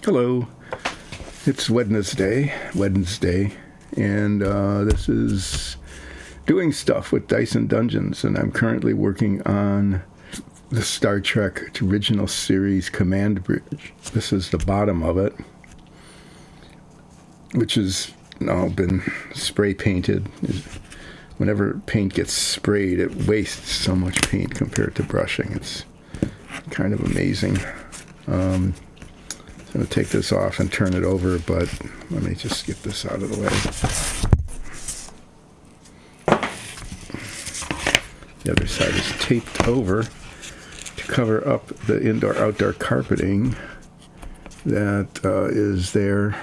Hello, it's Wednesday, and this is Doing Stuff with Dyson Dungeons, and I'm currently working on the Star Trek original series Command Bridge. This is the bottom of it, which has now been spray painted. Whenever paint gets sprayed, it wastes so much paint compared to brushing. It's kind of amazing. I'm going to take this off and turn it over, but let me just get this out of the way. The other side is taped over to cover up the indoor-outdoor carpeting that is there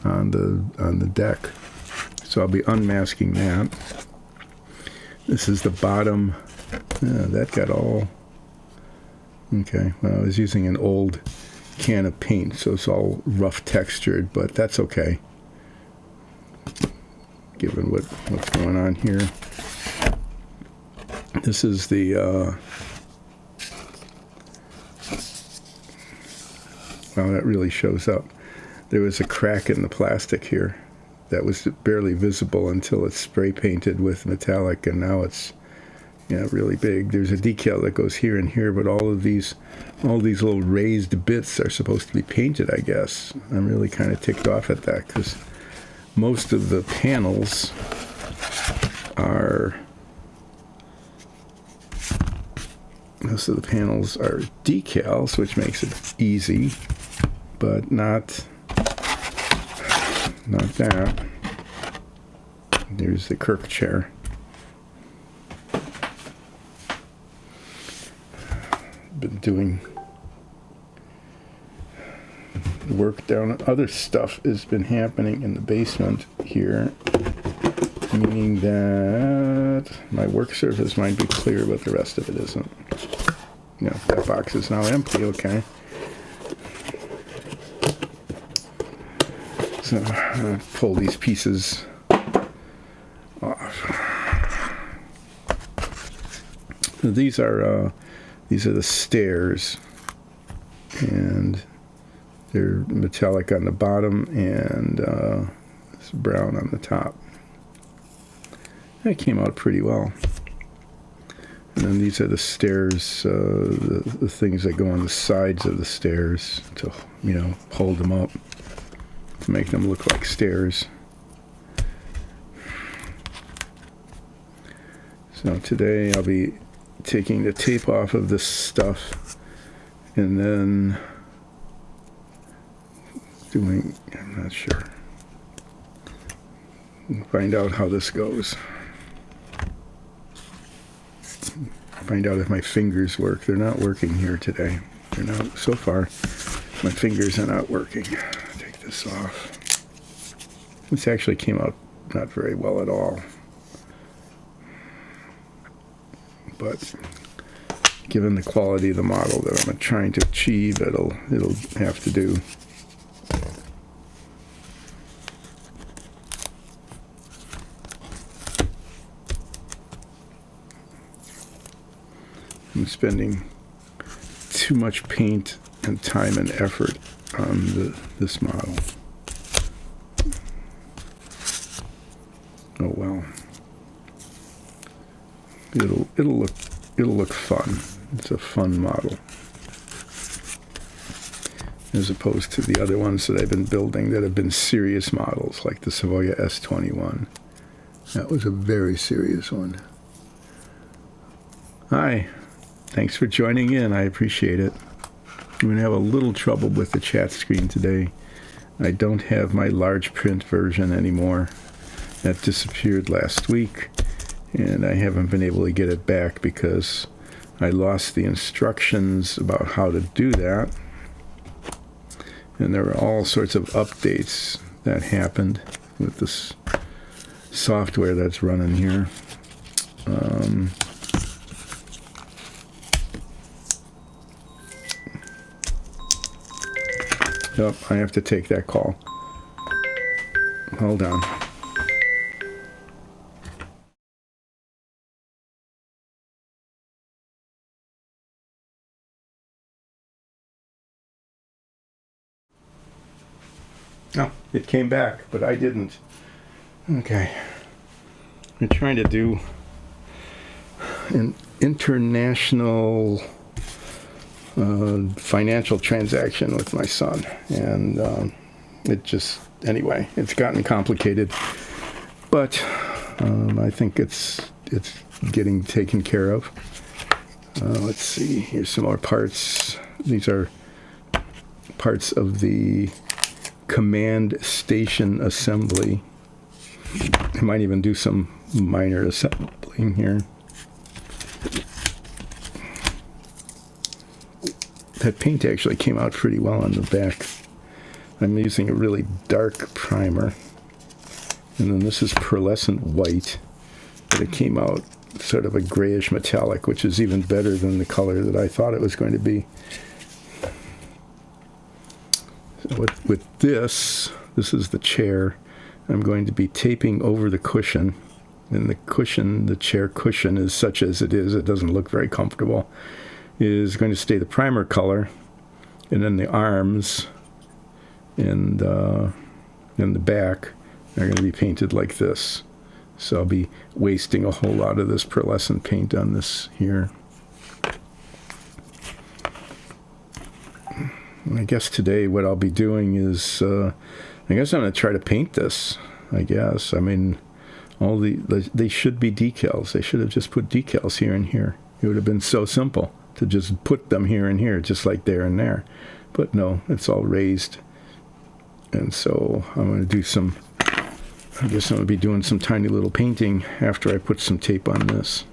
on the deck. So I'll be unmasking that. This is the bottom. That got all... Okay, well, I was using an old can of paint, so it's all rough textured, but that's okay, given what's going on here. This is the well, that really shows up. There was a crack in the plastic here that was barely visible until it's spray painted with metallic, and now it's really big. There's a decal that goes here and here, but all these little raised bits are supposed to be painted, I guess. I'm really kind of ticked off at that because most of the panels are decals, which makes it easy, but not that. There's the Kirk chair. Been doing work down. Other stuff has been happening in the basement here, meaning that my work surface might be clear, but the rest of it isn't. That box is now empty. Okay. So I'll pull these pieces off. So these are the stairs, and they're metallic on the bottom and it's brown on the top. That came out pretty well. And then these are the stairs, the things that go on the sides of the stairs to, hold them up, to make them look like stairs. So today I'll be taking the tape off of this stuff and then I'm not sure. We'll find out how this goes. Find out if my fingers work. They're not working here today. They're not, so far, my fingers are not working. Take this off. This actually came out not very well at all. But given the quality of the model that I'm trying to achieve, it'll have to do. I'm spending too much paint and time and effort on this model. Oh well. It'll look fun. It's a fun model, as opposed to the other ones that I've been building that have been serious models, like the Savoia S21. That was a very serious one. Hi, thanks for joining in. I appreciate it. I'm going to have a little trouble with the chat screen today. I don't have my large print version anymore. That disappeared last week, and I haven't been able to get it back because I lost the instructions about how to do that. And there were all sorts of updates that happened with this software that's running here. Yep, I have to take that call. Hold on. Oh, it came back, but I didn't. Okay. I'm trying to do an international financial transaction with my son, and it just, anyway, it's gotten complicated, but I think it's getting taken care of. Let's see, here's some more parts. These are parts of the command station assembly. I might even do some minor assembling here. That paint actually came out pretty well on the back. I'm using a really dark primer. And then this is pearlescent white. But it came out sort of a grayish metallic, which is even better than the color that I thought it was going to be. So with this is the chair. I'm going to be taping over the cushion. And the cushion, the chair cushion, is such as it is. It doesn't look very comfortable. Is going to stay the primer color. And then the arms and the back are going to be painted like this. So I'll be wasting a whole lot of this pearlescent paint on this here. I guess today what I'll be doing is, I guess I'm going to try to paint this, I guess. I mean, they should be decals. They should have just put decals here and here. It would have been so simple to just put them here and here, just like there and there. But no, it's all raised. And so I'm going to do some, I guess I'm going to be doing some tiny little painting after I put some tape on this.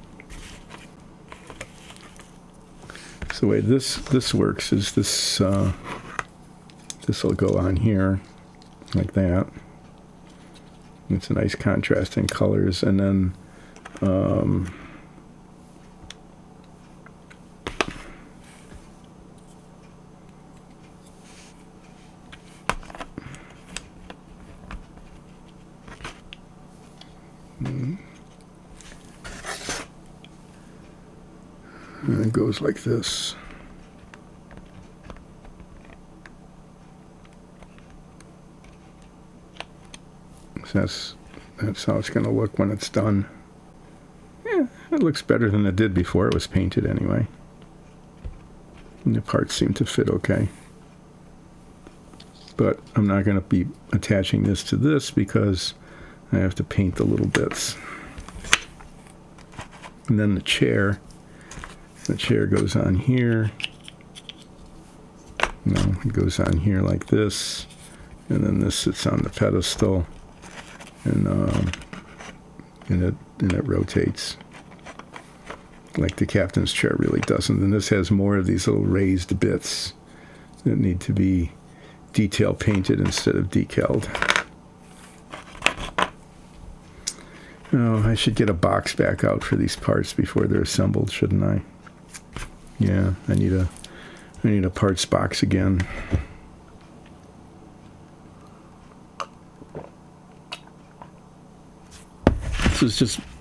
So the way this works is this will go on here like that. It's a nice contrast in colors, and then and it goes like this. So that's how it's going to look when it's done. Yeah, it looks better than it did before it was painted anyway. And the parts seem to fit okay. But I'm not going to be attaching this to this because I have to paint the little bits. And then the chair goes on here. No, it goes on here like this. And then this sits on the pedestal. And it rotates like the captain's chair really doesn't. And this has more of these little raised bits that need to be detail painted instead of decaled. Oh, I should get a box back out for these parts before they're assembled, shouldn't I? Yeah, I need a parts box again.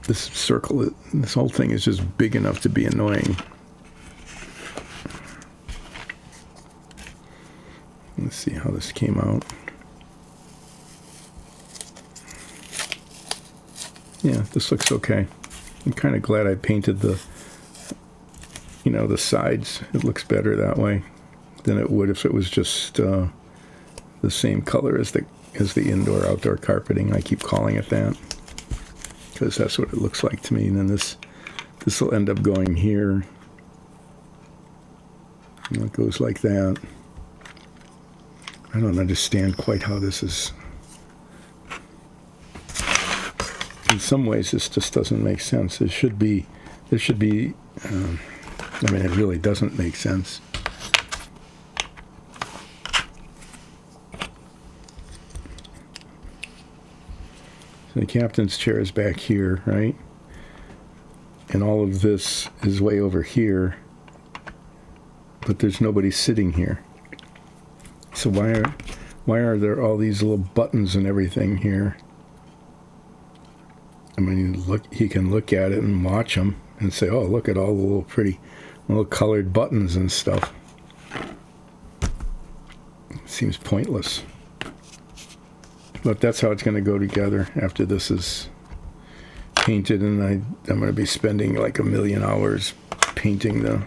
This circle, this whole thing is just big enough to be annoying. Let's see how this came out. Yeah, this looks okay. I'm kind of glad I painted the sides. It looks better that way than it would if it was just the same color as the indoor-outdoor carpeting. I keep calling it that because that's what it looks like to me. And then this will end up going here. And it goes like that. I don't understand quite how this is. In some ways, this just doesn't make sense. There should be. I mean, it really doesn't make sense. So the captain's chair is back here, right? And all of this is way over here, but there's nobody sitting here. So why are there all these little buttons and everything here? I mean, he can look at it and watch them and say, oh, look at all the little pretty little colored buttons and stuff. It seems pointless. But that's how it's going to go together after this is painted, and I'm going to be spending like 1,000,000 hours painting the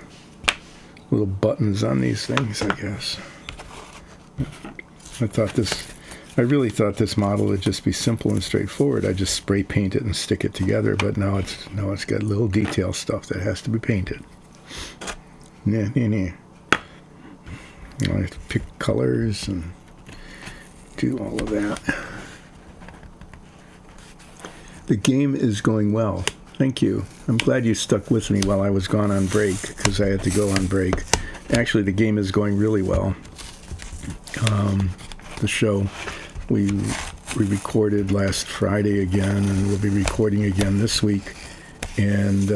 little buttons on these things, I guess. I really thought this model would just be simple and straightforward. I just spray paint it and stick it together, but now it's got little detail stuff that has to be painted. I have to pick colors and do all of that. The game is going well. Thank you. I'm glad you stuck with me while I was gone on break, because I had to go on break. Actually, the game is going really well. The show, we recorded last Friday again, and we'll be recording again this week. And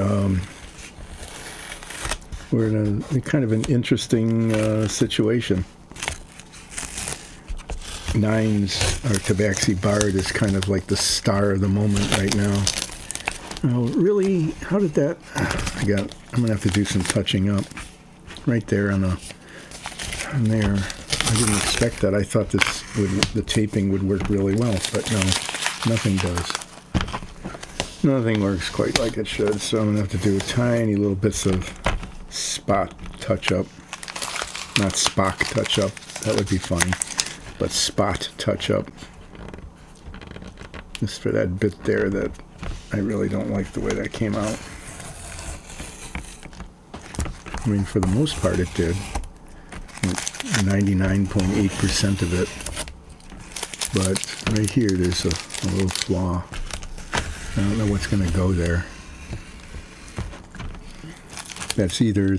we're in a kind of an interesting situation. Nines, or Tabaxi Bard, is kind of like the star of the moment right now. Oh, really? How did that... I'm going to have to do some touching up. Right there on there. I didn't expect that. I thought the taping would work really well, but no, nothing does. Nothing works quite like it should, so I'm going to have to do tiny little bits of spot touch-up. Not Spock touch-up. That would be funny. But spot touch-up. Just for that bit there that I really don't like the way that came out. I mean, for the most part it did. 99.8% of it. But right here there's a little flaw. I don't know what's going to go there. That's either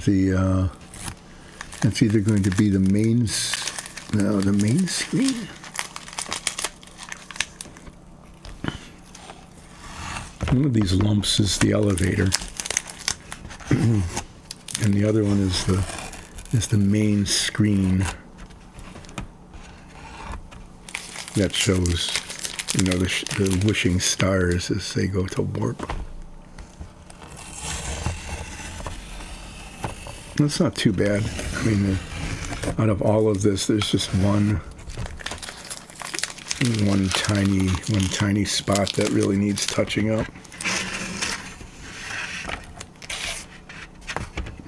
going to be the main screen. One of these lumps is the elevator, and the other one is the main screen that shows, the wishing stars as they go to warp. That's not too bad. I mean, out of all of this, there's just one tiny spot that really needs touching up.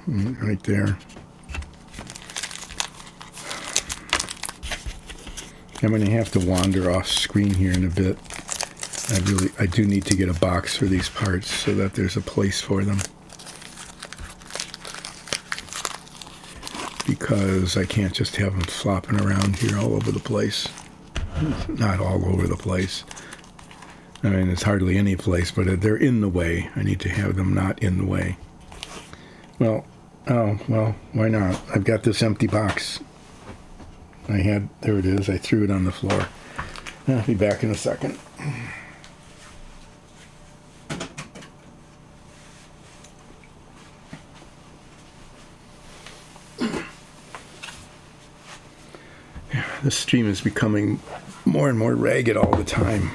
Right there. I'm going to have to wander off screen here in a bit. I do need to get a box for these parts so that there's a place for them. Because I can't just have them flopping around here all over the place. Not all over the place. I mean, it's hardly any place, but they're in the way. I need to have them not in the way. Well, why not? I've got this empty box. There it is. I threw it on the floor. I'll be back in a second. This stream is becoming more and more ragged all the time.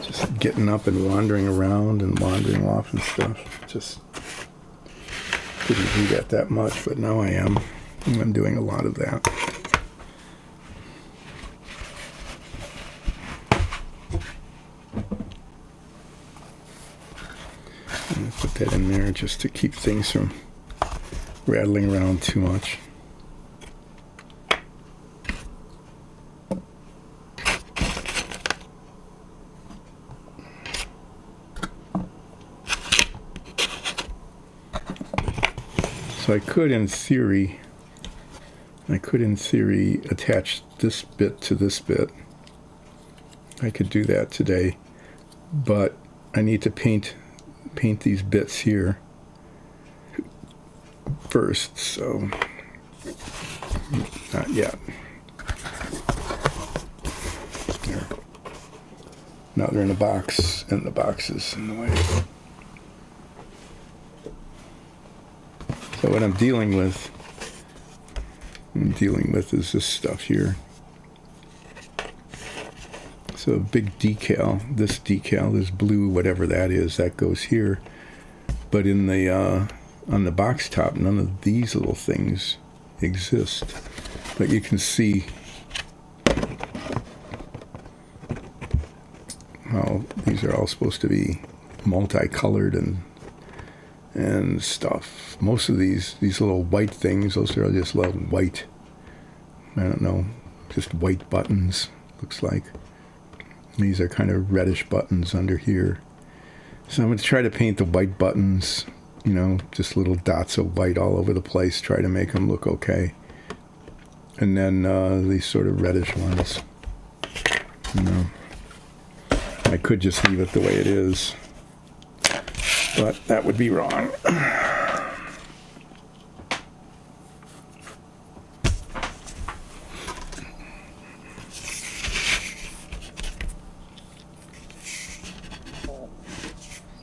Just getting up and wandering around and wandering off and stuff. Just didn't do that much, but now I am. I'm doing a lot of that. I'm going to put that in there just to keep things from rattling around too much. So I could, in theory, attach this bit to this bit. I could do that today, but I need to paint these bits here first, so not yet. There. Now they're in a box, and the box is in the way. So what I'm dealing with is this stuff here. So a big decal, this blue, whatever that is, that goes here. But in the on the box top, none of these little things exist. But you can see how these are all supposed to be multicolored and stuff. Most of these little white things, those are just little white, I don't know, just white buttons, looks like. These are kind of reddish buttons under here. So I'm going to try to paint the white buttons, you know, just little dots of white all over the place, try to make them look okay. And then these sort of reddish ones, you know. I could just leave it the way it is, but that would be wrong.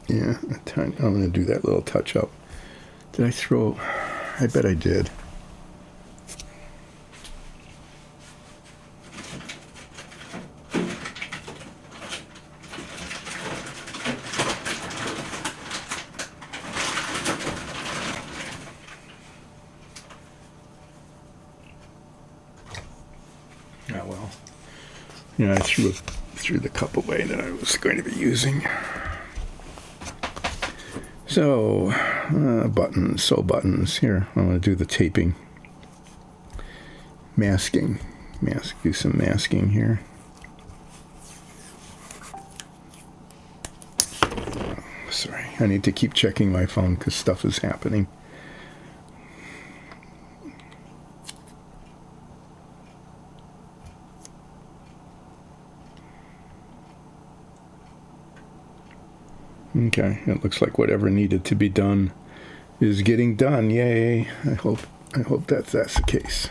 Yeah, I'm going to do that little touch up. Did I throw? I bet I did. Oh well. Yeah, I threw the cup away that I was going to be using. So, buttons. Here, I'm going to do the taping. Masking. Do some masking here. Sorry, I need to keep checking my phone because stuff is happening. Okay, it looks like whatever needed to be done is getting done. Yay! I hope that's the case.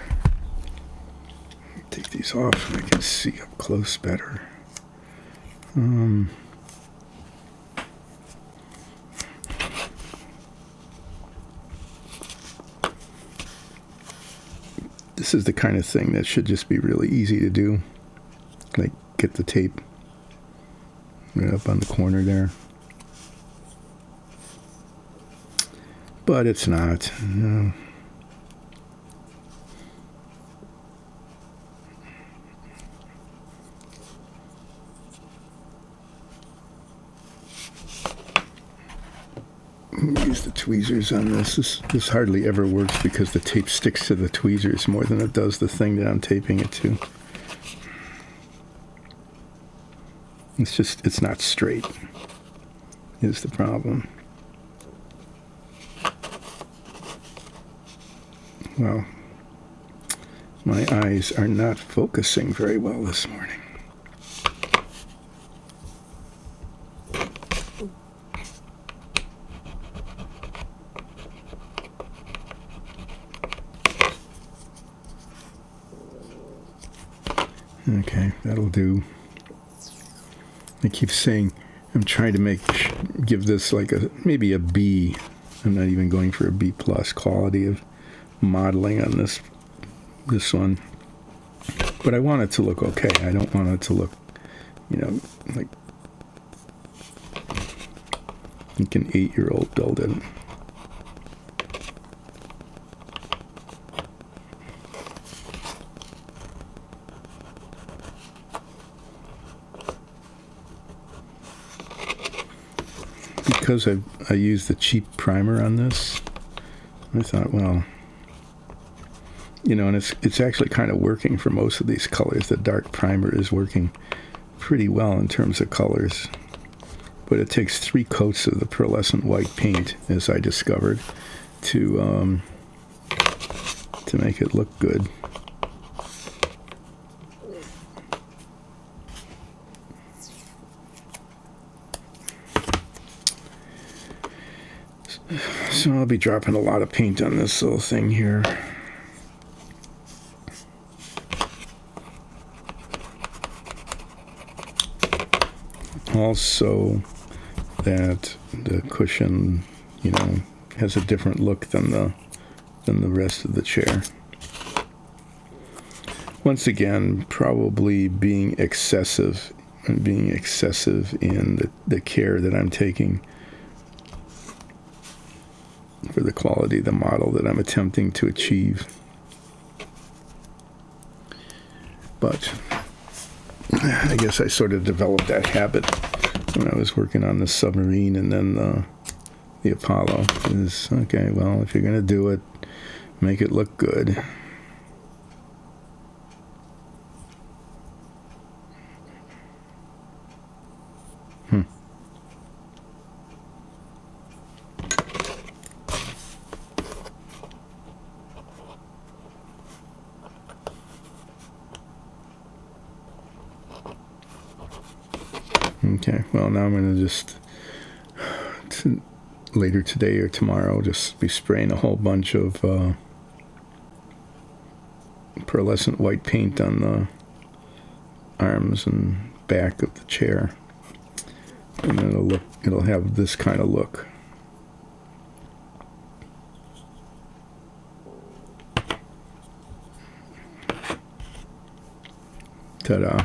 Take these off so I can see up close better. This is the kind of thing that should just be really easy to do. Like get the tape right up on the corner there. But it's not. No. Use the tweezers on this. This hardly ever works because the tape sticks to the tweezers more than it does the thing that I'm taping it to. It's not straight, is the problem. Well, my eyes are not focusing very well this morning. Okay, that'll do. I keep saying I'm trying to give this like maybe a B. I'm not even going for a B plus quality of modeling on this one, but I want it to look okay. I don't want it to look, you know, like an 8-year-old build it. Because I used the cheap primer on this, I thought, well, you know, and it's actually kind of working for most of these colors. The dark primer is working pretty well in terms of colors. But it takes 3 coats of the pearlescent white paint, as I discovered, to make it look good. So I'll be dropping a lot of paint on this little thing here. Also, that the cushion, you know, has a different look than the rest of the chair. Once again, probably being excessive in the care that I'm taking for the quality of the model that I'm attempting to achieve. But I guess I sort of developed that habit when I was working on the submarine and then the Apollo. Is okay, well, if you're going to do it, make it look good. Okay, well, now I'm going to just, later today or tomorrow, just be spraying a whole bunch of pearlescent white paint on the arms and back of the chair. And it'll have this kind of look. Ta-da.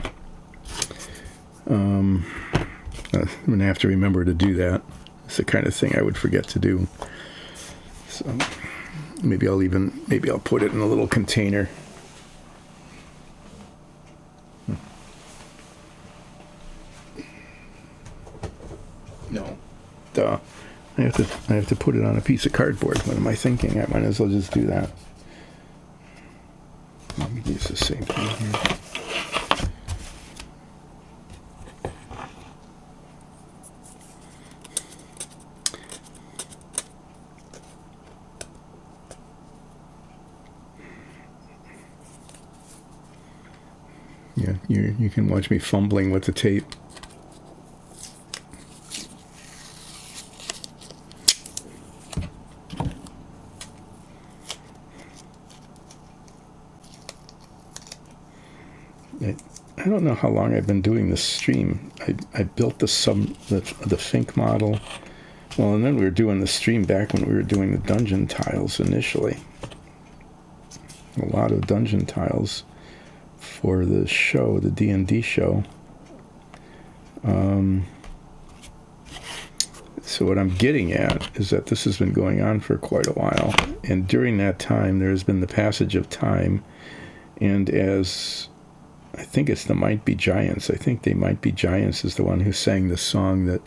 I'm going to have to remember to do that. It's the kind of thing I would forget to do. So maybe I'll put it in a little container. No. Duh. I have to put it on a piece of cardboard. What am I thinking? I might as well just do that. Let me use the same thing here. Yeah, you can watch me fumbling with the tape. I don't know how long I've been doing this stream. I built the Fink model. Well, and then we were doing the stream back when we were doing the dungeon tiles initially. A lot of dungeon tiles for the show, the D&D show. So what I'm getting at is that this has been going on for quite a while. And during that time, there has been the passage of time. And as I think it's the Might Be Giants. I think they Might Be Giants is the one who sang the song that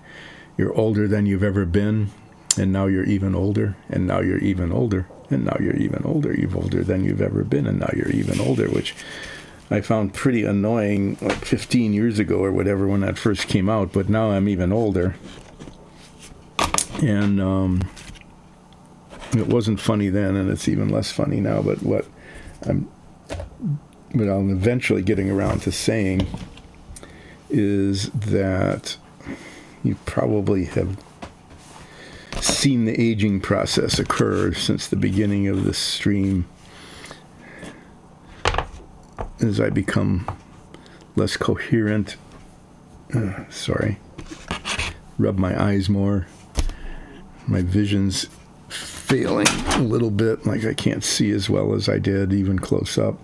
you're older than you've ever been, and now you're even older, and now you're even older, and now you're even older. You're older than you've ever been, and now you're even older, which I found pretty annoying like 15 years ago or whatever when that first came out, but now I'm even older. And it wasn't funny then, and it's even less funny now, but I'm eventually getting around to saying is that you probably have seen the aging process occur since the beginning of the stream. As I become less coherent, rub my eyes more, my vision's failing a little bit, like I can't see as well as I did even close up.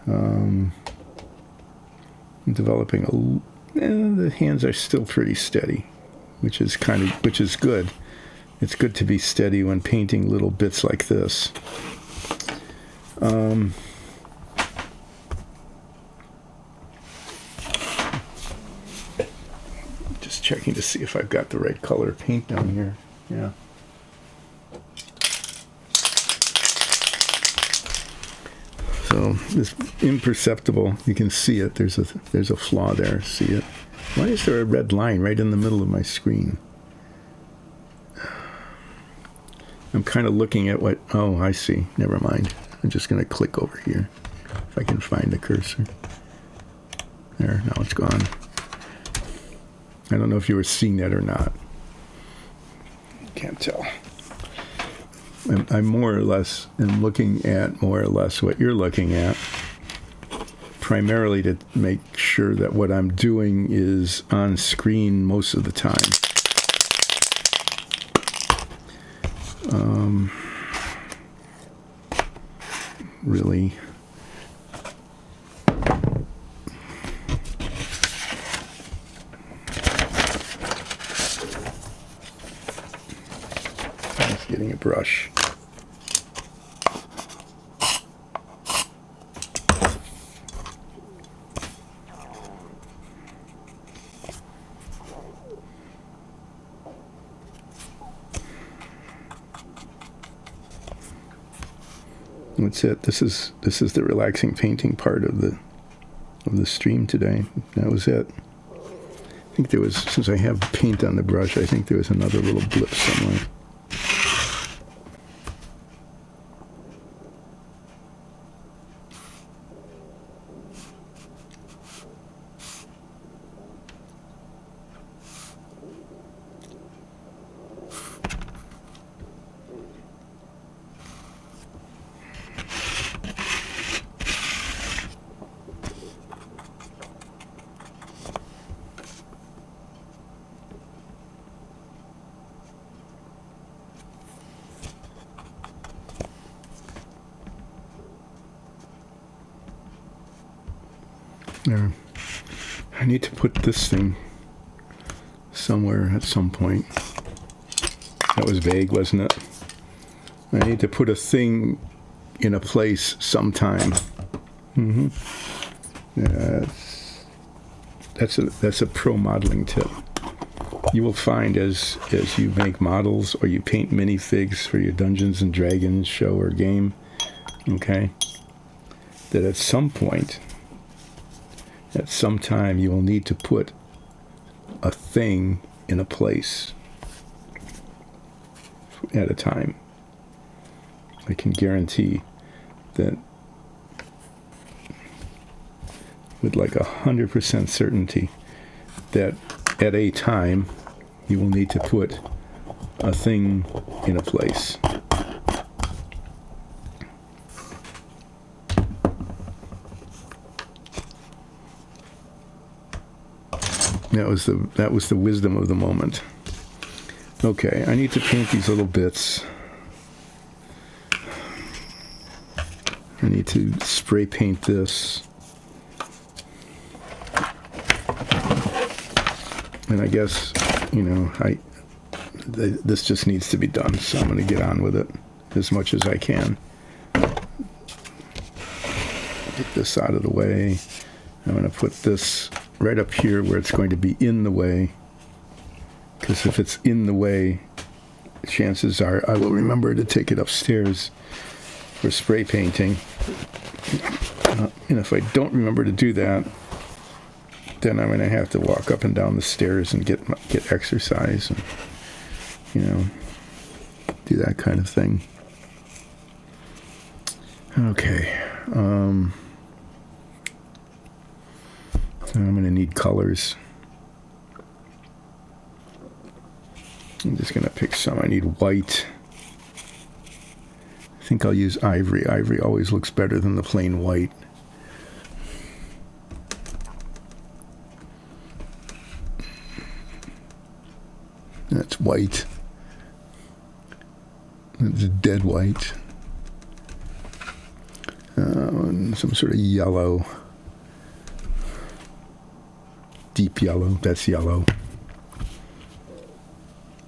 I'm developing the hands are still pretty steady, which is good. It's good to be steady when painting little bits like this. Just checking to see if I've got the right color paint down here. Yeah. So this imperceptible, you can see it. There's a flaw there. See it? Why is there a red line right in the middle of my screen? I'm kind of looking at what. Oh, I see. Never mind. I'm just going to click over here if I can find the cursor. There. Now it's gone. I don't know if you were seeing that or not. Can't tell. I'm more or less looking at more or less what you're looking at, primarily to make sure that what I'm doing is on screen most of the time. Really. Just getting a brush. That's it. This is the relaxing painting part of the stream today. That was it. I think there was, since I have paint on the brush, I think there was another little blip somewhere. There. I need to put this thing somewhere at some point. That was vague, wasn't it? I need to put a thing in a place sometime. That's a pro modeling tip. You will find as you make models or you paint minifigs for your Dungeons and Dragons show or game, okay, that at some point, at some time, you will need to put a thing in a place at a time. I can guarantee that with like 100% certainty that at a time you will need to put a thing in a place. That was the wisdom of the moment. Okay, I need to paint these little bits. I need to spray paint this. And I guess, this just needs to be done, so I'm going to get on with it as much as I can. Get this out of the way. I'm going to put this right up here where it's going to be in the way, because if it's in the way, chances are I will remember to take it upstairs for spray painting. And if I don't remember to do that, then I'm going to have to walk up and down the stairs and get exercise and, do that kind of thing. Okay. I'm going to need colors. I'm just going to pick some. I need white. I think I'll use ivory. Ivory always looks better than the plain white. That's white. It's dead white. And some sort of yellow. Deep yellow. That's yellow.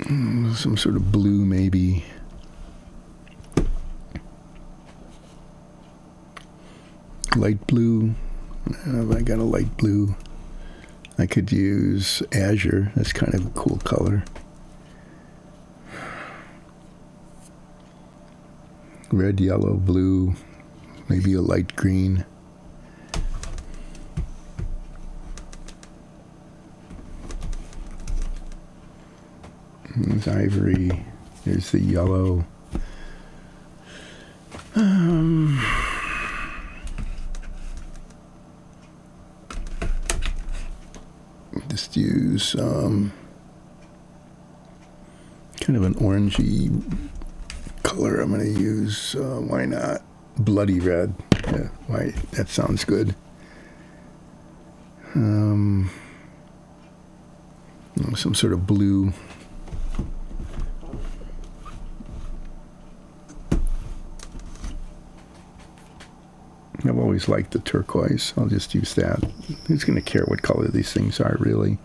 Some sort of blue, maybe. Light blue. I got a light blue. I could use azure. That's kind of a cool color. Red, yellow, blue, maybe a light green. There's ivory. There's the yellow. Just use kind of an orangey color. I'm going to use, why not, bloody red. Yeah, why, that sounds good. Some sort of blue. I've always liked the turquoise. I'll just use that. Who's going to care what color these things are, really?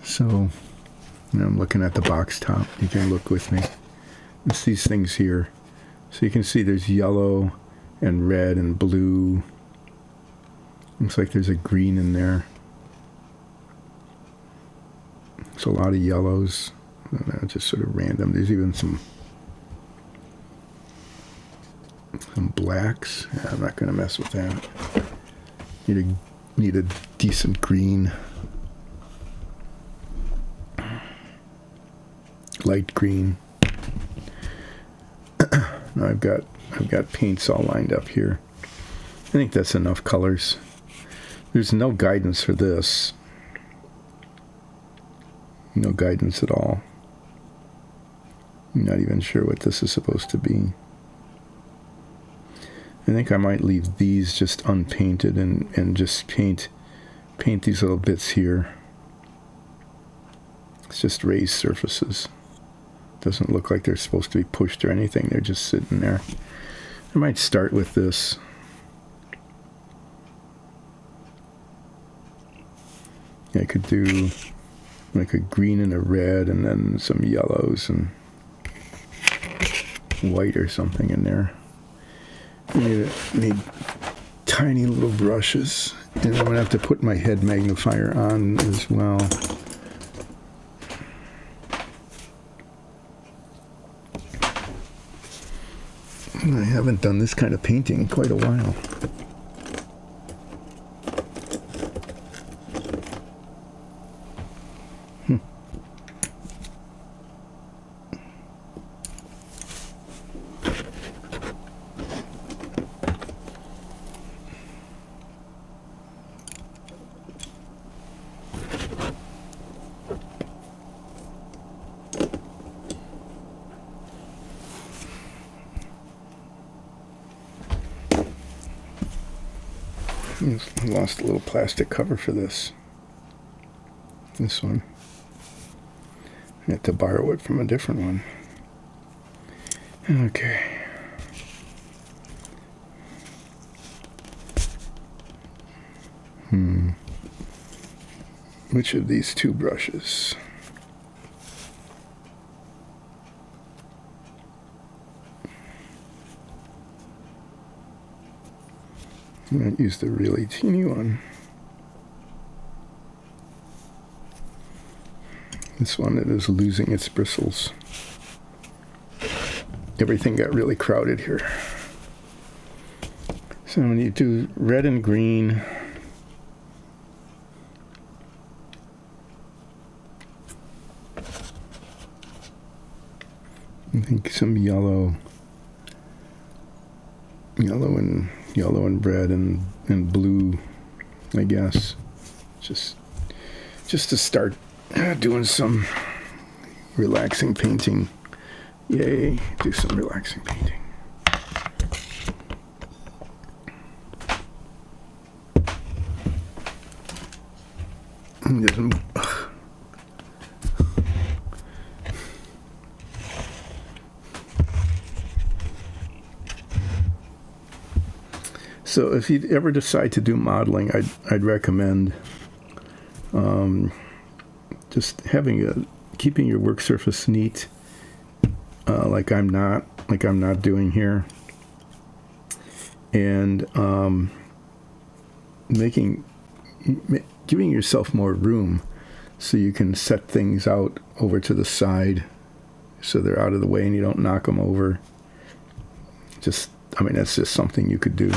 So, I'm looking at the box top. You can look with me. It's these things here. So you can see there's yellow and red and blue. Looks like there's a green in there. There's a lot of yellows. Just sort of random. There's even some Some blacks. Yeah, I'm not going to mess with that. Need a decent green. Light green. Now I've got paints all lined up here. I think that's enough colors. There's no guidance for this. No guidance at all. I'm not even sure what this is supposed to be. I think I might leave these just unpainted and just paint these little bits here. It's just raised surfaces. Doesn't look like they're supposed to be pushed or anything. They're just sitting there. I might start with this. I could do like a green and a red and then some yellows and white or something in there. Need tiny little brushes, and I'm going to have to put my head magnifier on as well. I haven't done this kind of painting in quite a while. I lost a little plastic cover for this. This one. I had to borrow it from a different one. Okay. Which of these two brushes? I'm going to use the really teeny one. This one that is losing its bristles. Everything got really crowded here. So when you do red and green, I think some yellow and red and blue, I guess. Just to start doing some relaxing painting. Yay, do some relaxing painting. So if you ever decide to do modeling, I'd recommend just keeping your work surface neat, like I'm not doing here, and giving yourself more room so you can set things out over to the side so they're out of the way and you don't knock them over. That's just something you could do.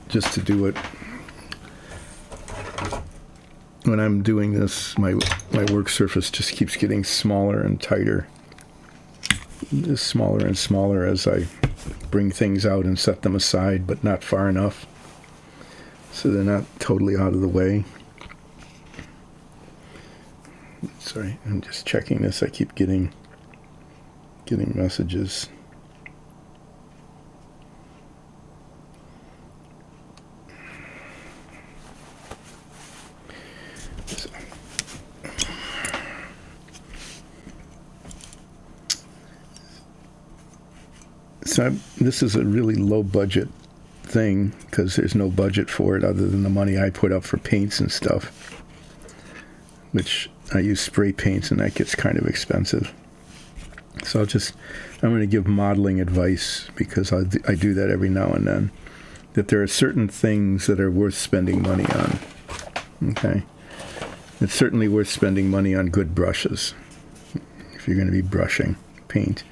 Just to do it. When I'm doing this, my work surface just keeps getting smaller and tighter. Just smaller and smaller as I bring things out and set them aside, but not far enough, so they're not totally out of the way. Sorry, I'm just checking this. I keep getting messages. So this is a really low budget thing because there's no budget for it other than the money I put up for paints and stuff, which I use spray paints and that gets kind of expensive. So I'm going to give modeling advice because I do that every now and then, that there are certain things that are worth spending money on. Okay. It's certainly worth spending money on good brushes if you're going to be brushing paint.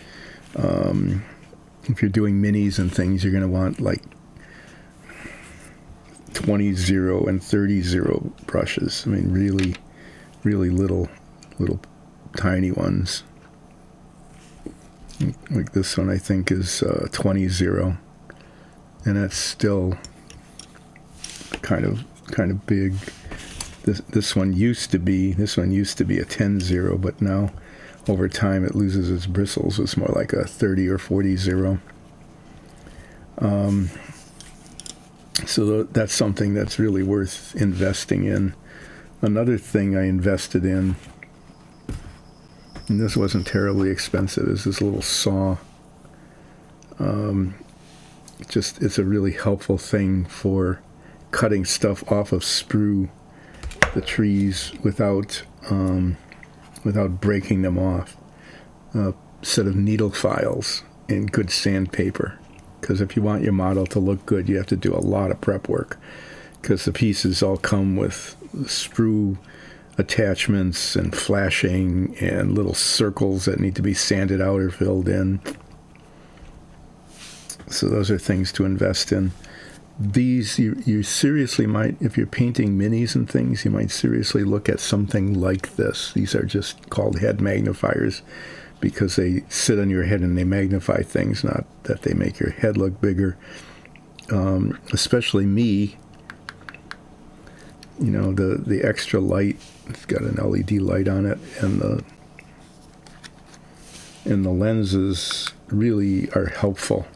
If you're doing minis and things, you're going to want like 20-0 and 30-0 brushes. I mean, really, really little tiny ones. Like this one, I think, is 20-0, and that's still kind of big. This one used to be a 10-0, but now over time it loses its bristles. It's more like a 30 or 40-0. So that's something that's really worth investing in. Another thing I invested in, and this wasn't terribly expensive, is this little saw. It's a really helpful thing for cutting stuff off of sprue, the trees, without breaking them off. A set of needle files and good sandpaper. Because if you want your model to look good, you have to do a lot of prep work. Because the pieces all come with sprue attachments and flashing and little circles that need to be sanded out or filled in. So those are things to invest in. These, you seriously might, if you're painting minis and things, you might seriously look at something like this. These are just called head magnifiers because they sit on your head and they magnify things, not that they make your head look bigger. Especially me, you know, the extra light, it's got an LED light on it, and the lenses really are helpful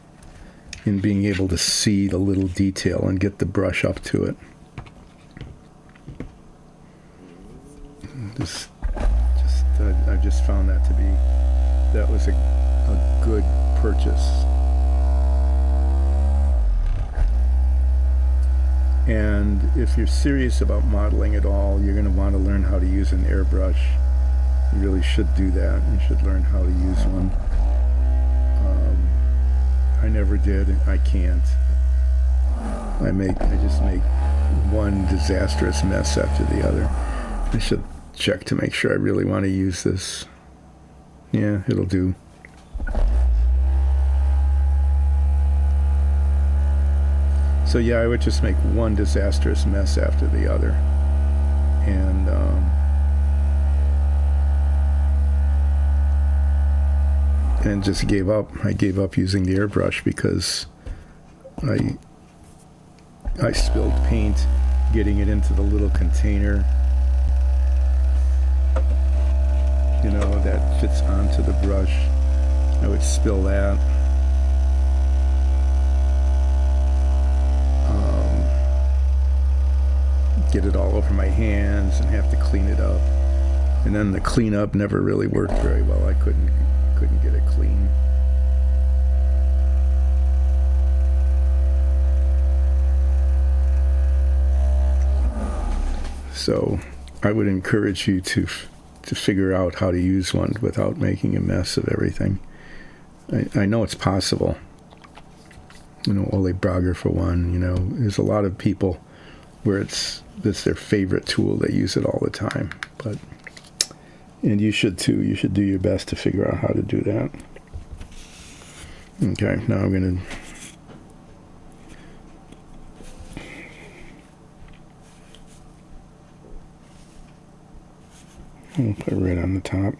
in being able to see the little detail and get the brush up to it. I've just found that was a good purchase. And if you're serious about modeling at all, you're going to want to learn how to use an airbrush. You really should do that. You should learn how to use one. I never did. I can't. I just make one disastrous mess after the other. I should check to make sure I really want to use this. Yeah, it'll do. So yeah, I would just make one disastrous mess after the other. And just gave up. I gave up using the airbrush because I spilled paint getting it into the little container, you know, that fits onto the brush. I would spill that. Get it all over my hands and have to clean it up. And then the cleanup never really worked very well. I couldn't get it clean. So I would encourage you to figure out how to use one without making a mess of everything. I know it's possible. You know, Ole Brager for one, you know, there's a lot of people where it's their favorite tool. They use it all the time. And you should too. You should do your best to figure out how to do that. Okay, now I'm going to put red on the top.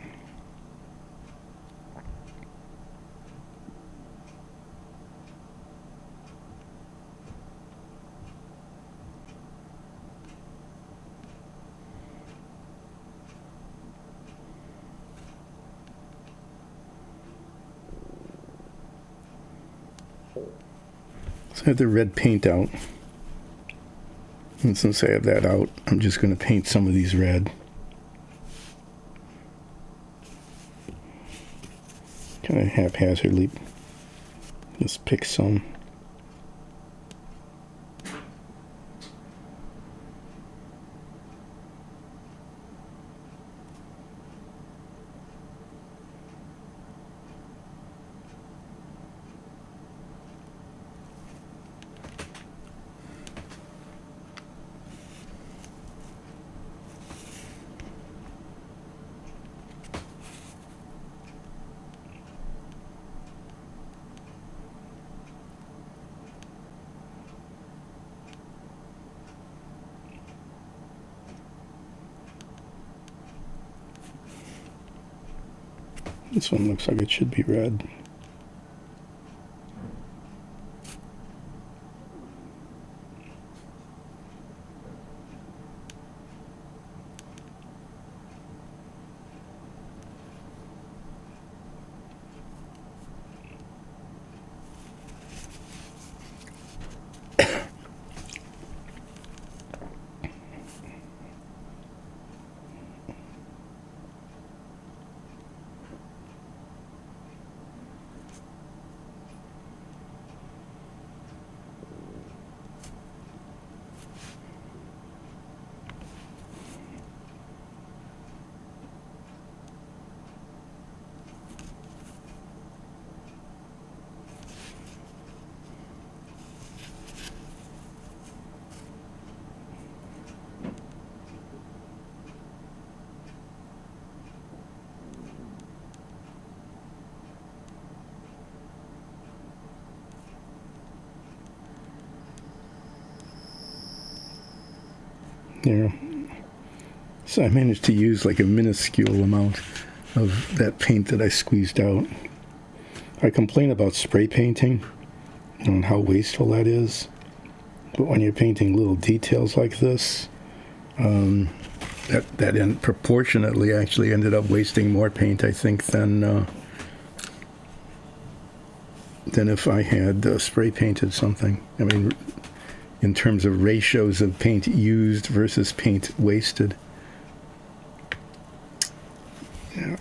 So I have the red paint out. And since I have that out, I'm just going to paint some of these red. Kind of haphazardly. Just pick some. This one looks like it should be red. There. So I managed to use like a minuscule amount of that paint that I squeezed out. I complain about spray painting and how wasteful that is. But when you're painting little details like this, that proportionately actually ended up wasting more paint, I think, than if I had spray painted something. I mean, in terms of ratios of paint used versus paint wasted. Yeah.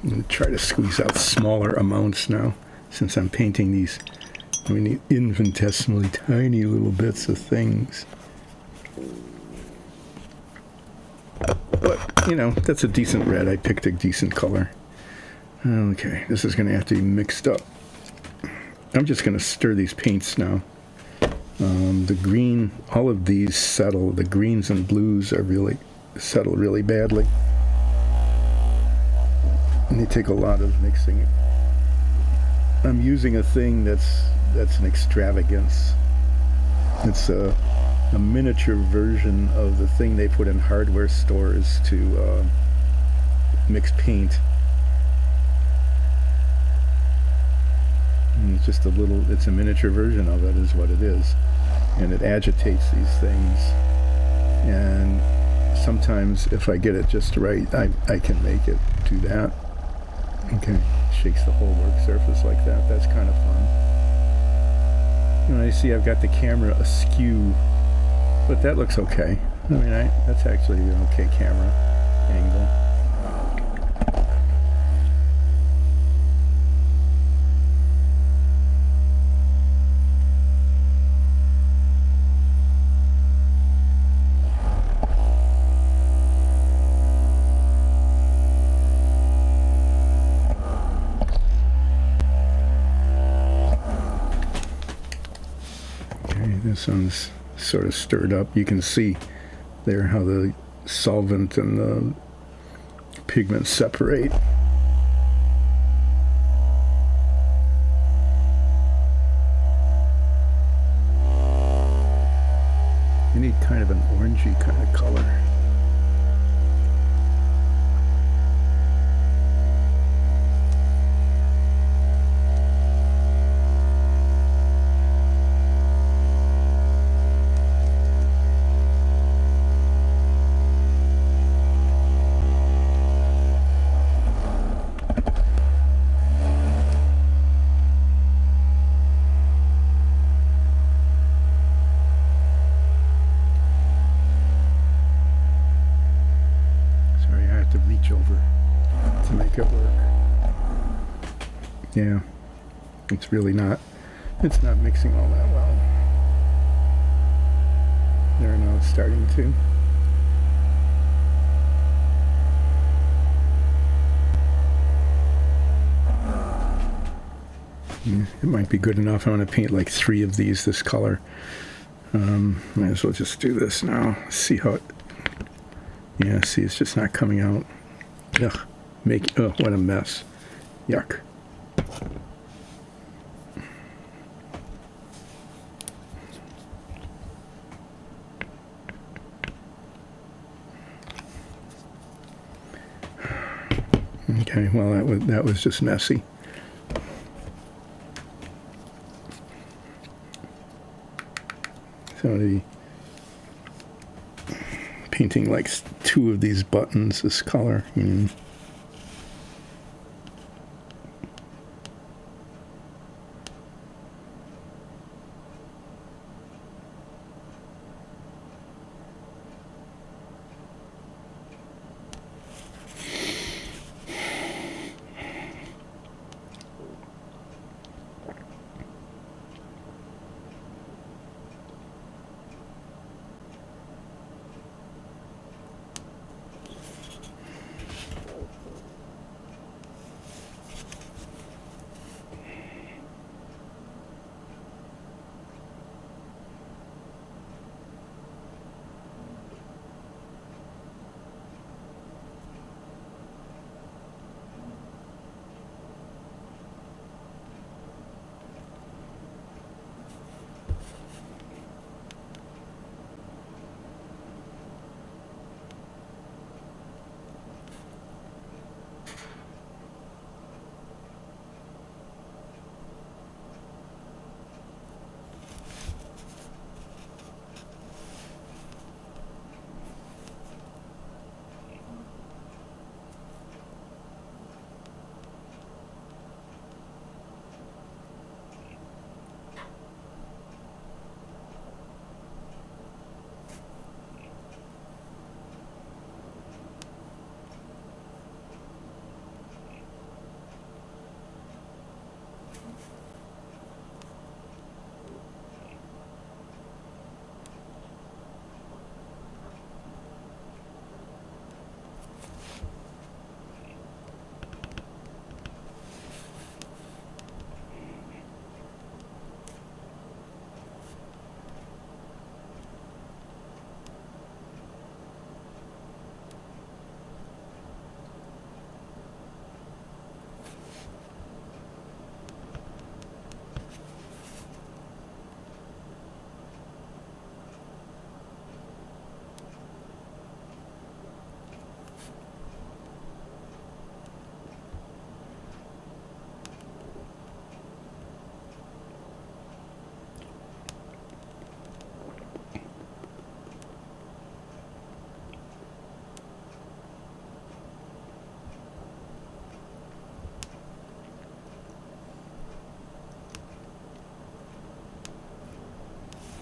I'm going to try to squeeze out smaller amounts now, since I'm painting these, I mean, infinitesimally tiny little bits of things. But, you know, that's a decent red. I picked a decent color. Okay, this is going to have to be mixed up. I'm just going to stir these paints now. The green, all of these settle. The greens and blues are really settle really badly. And they take a lot of mixing. I'm using a thing that's an extravagance. It's a miniature version of the thing they put in hardware stores to mix paint. And it's just it's a miniature version of it is what it is. And it agitates these things. And sometimes if I get it just right, I can make it do that. Okay, shakes the whole work surface like that. That's kind of fun. And I see I've got the camera askew, but that looks okay. I mean, that's actually an okay camera angle. This one's sort of stirred up. You can see there how the solvent and the pigment separate. You need kind of an orangey kind of color. Over to make it work. Yeah, it's really not, it's not mixing all that well. There, now it's starting to. It might be good enough. I want to paint like 3 of these this color. Might as well just do this now. See how it, yeah, see, it's just not coming out. Ugh, what a mess. Yuck. Okay, well, that was just messy. So the painting like two of these buttons this color.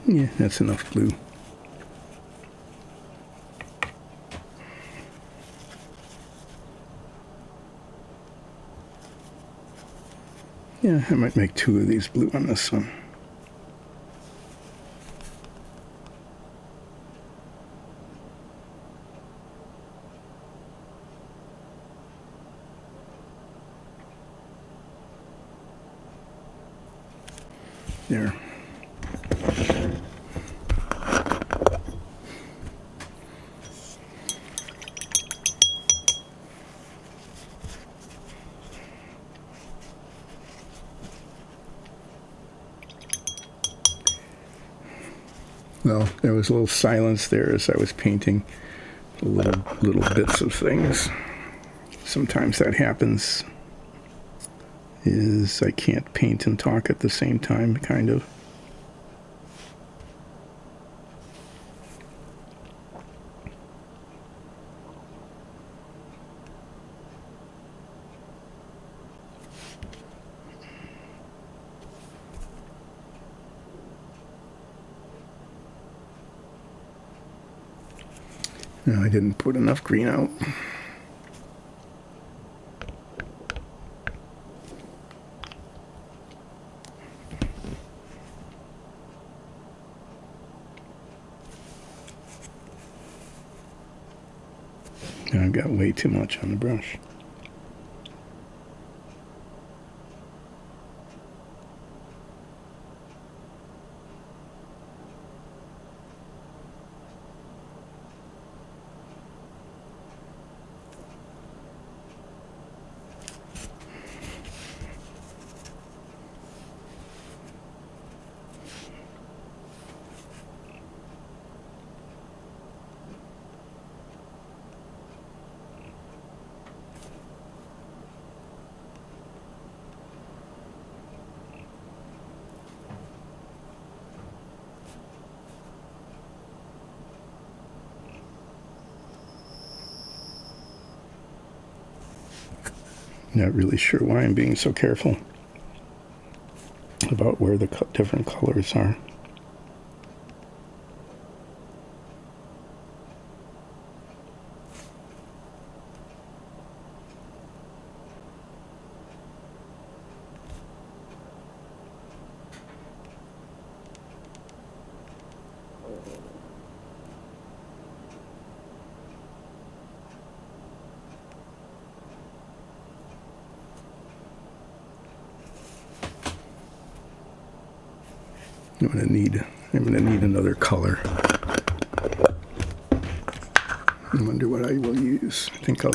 Yeah, that's enough blue. Yeah, I might make two of these blue on this one. There. Well, there was a little silence there as I was painting little bits of things. Sometimes that happens. Is I can't paint and talk at the same time, kind of. No, I didn't put enough green out. I've got way too much on the brush. Not really sure why I'm being so careful about where the different colors are. I'm gonna need another color. I wonder what I will use. I think I'll.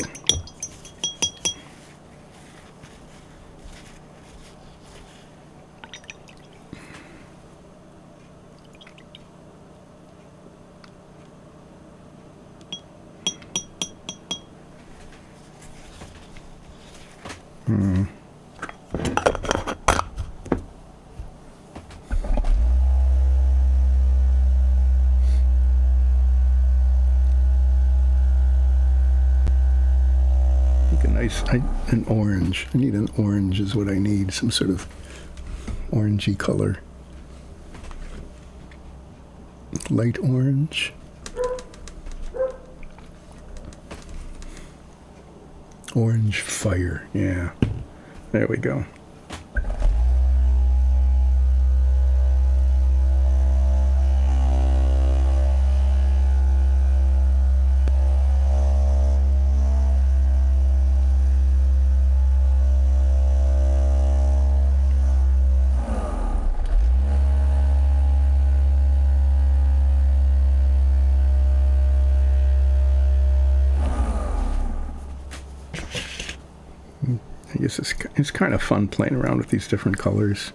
An orange. I need an orange is what I need. Some sort of orangey color. Light orange. Orange fire. Yeah. There we go. I guess it's kind of fun playing around with these different colors.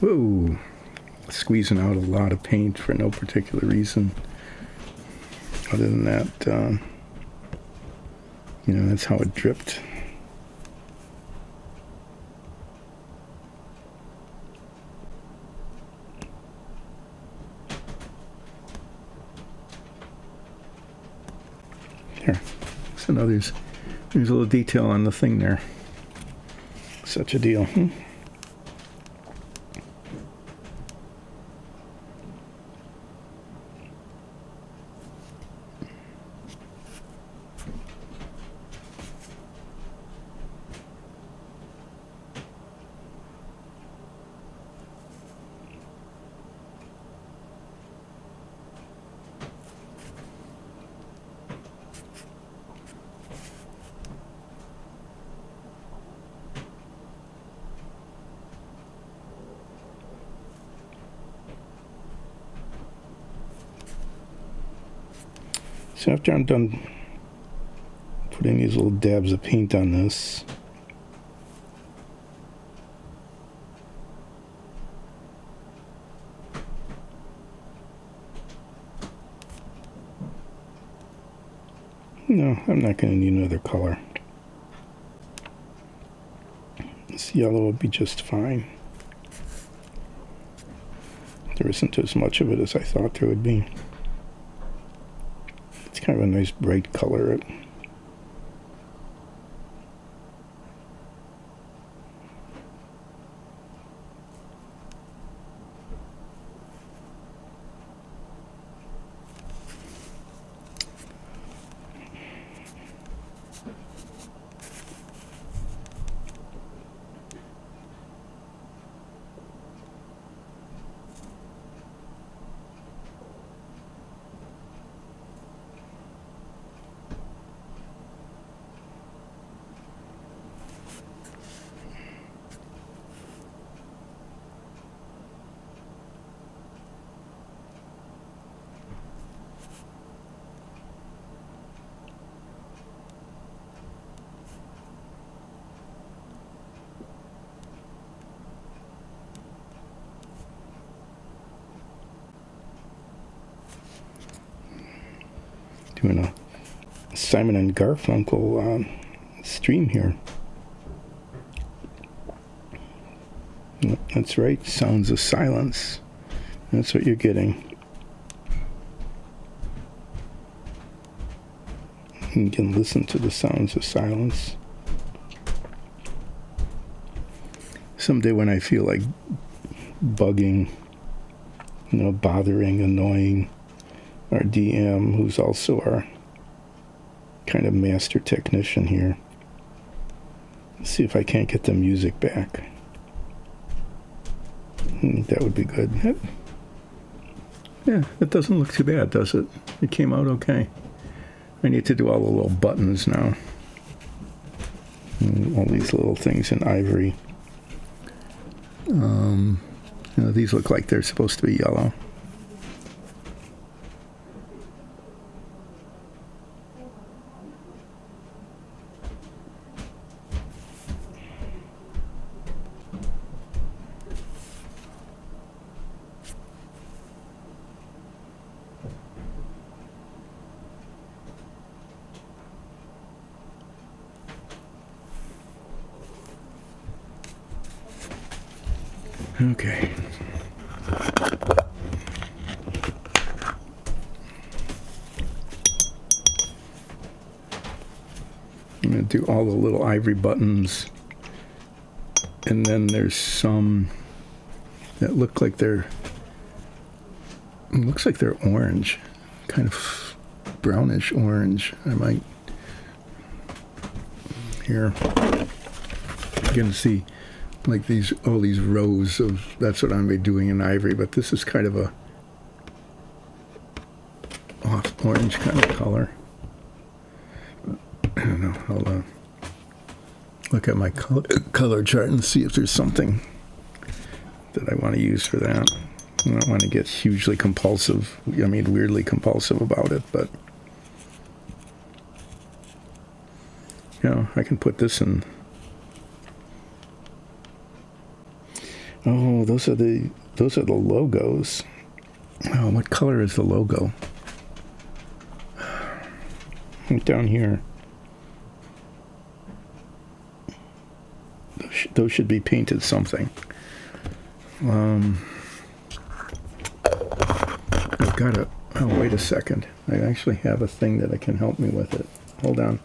Whoa, squeezing out a lot of paint for no particular reason. Other than that, that's how it dripped. Here, so now there's a little detail on the thing there. Such a deal. So after I'm done putting these little dabs of paint on this, no, I'm not going to need another color. This yellow will be just fine. There isn't as much of it as I thought there would be. It's kind of a nice bright color. Doing a Simon and Garfunkel stream here. That's right, Sounds of Silence. That's what you're getting. You can listen to the sounds of silence. someday when I feel like bugging, bothering, annoying our DM, who's also our kind of master technician here. Let's see if I can't get the music back. That would be good. Yeah, it doesn't look too bad, does it? It came out okay. I need to do all the little buttons now. All these little things in ivory. These look like they're supposed to be yellow. Okay. I'm going to do all the little ivory buttons. And then there's some that look like they're orange, kind of brownish orange. I might, here, you can see like all these rows of, that's what I'm going to be doing in ivory, but this is kind of a off orange kind of color. I don't know, I'll look at my color chart and see if there's something that I want to use for that. I don't want to get hugely compulsive, weirdly compulsive about it, but I can put this in. Oh, those are the logos. Oh, what color is the logo? Right down here. Those should be painted something. I've got a... Oh, wait a second. I actually have a thing that can help me with it. Hold on.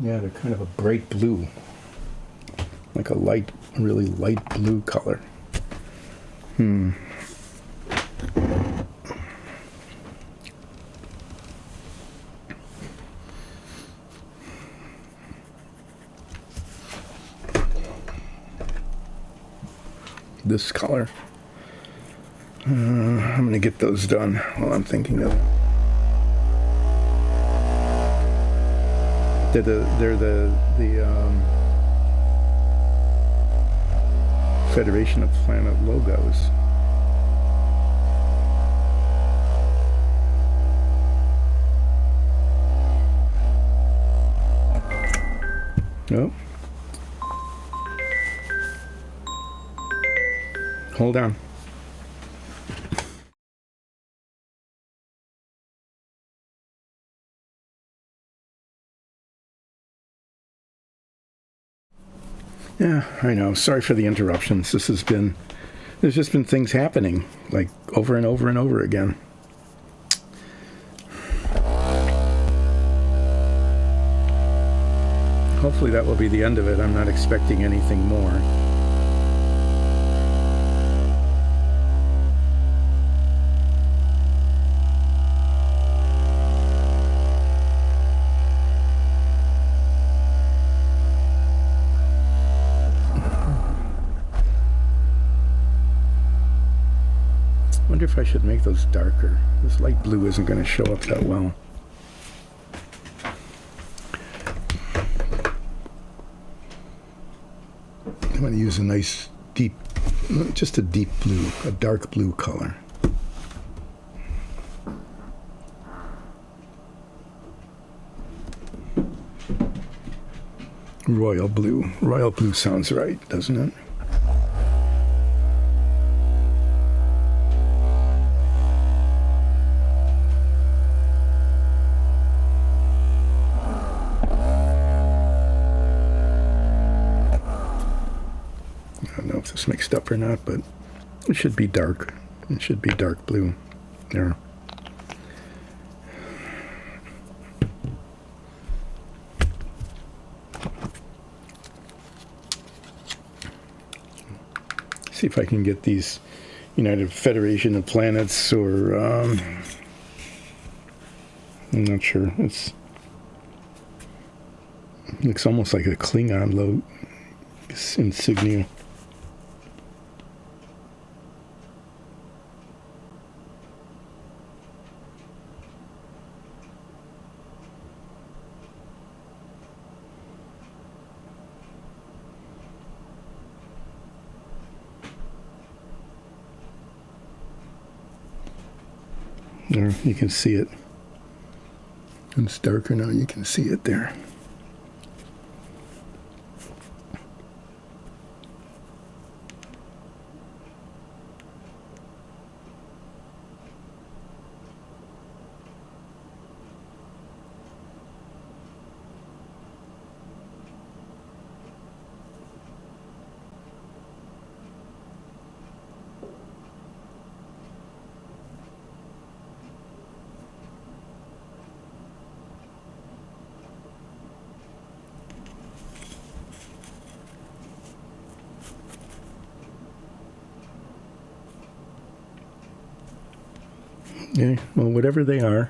Yeah, they're kind of a bright blue. Like a really light blue color. This color. I'm going to get those done while I'm thinking of it. They're the Federation of Planet logos. Oh. Hold on. Yeah, I know. Sorry for the interruptions. There's just been things happening, like over and over and over again. Hopefully that will be the end of it. I'm not expecting anything more. I wonder if I should make those darker. This light blue isn't going to show up that well. I'm going to use a nice deep, just a deep blue, a dark blue color. Royal blue. Royal blue sounds right, doesn't it? Mixed up or not, but it should be dark. It should be dark blue there. See if I can get these United Federation of Planets, or I'm not sure. It looks almost like a Klingon logo insignia. There, you can see it. It's darker now, you can see it there. Yeah, well, whatever they are,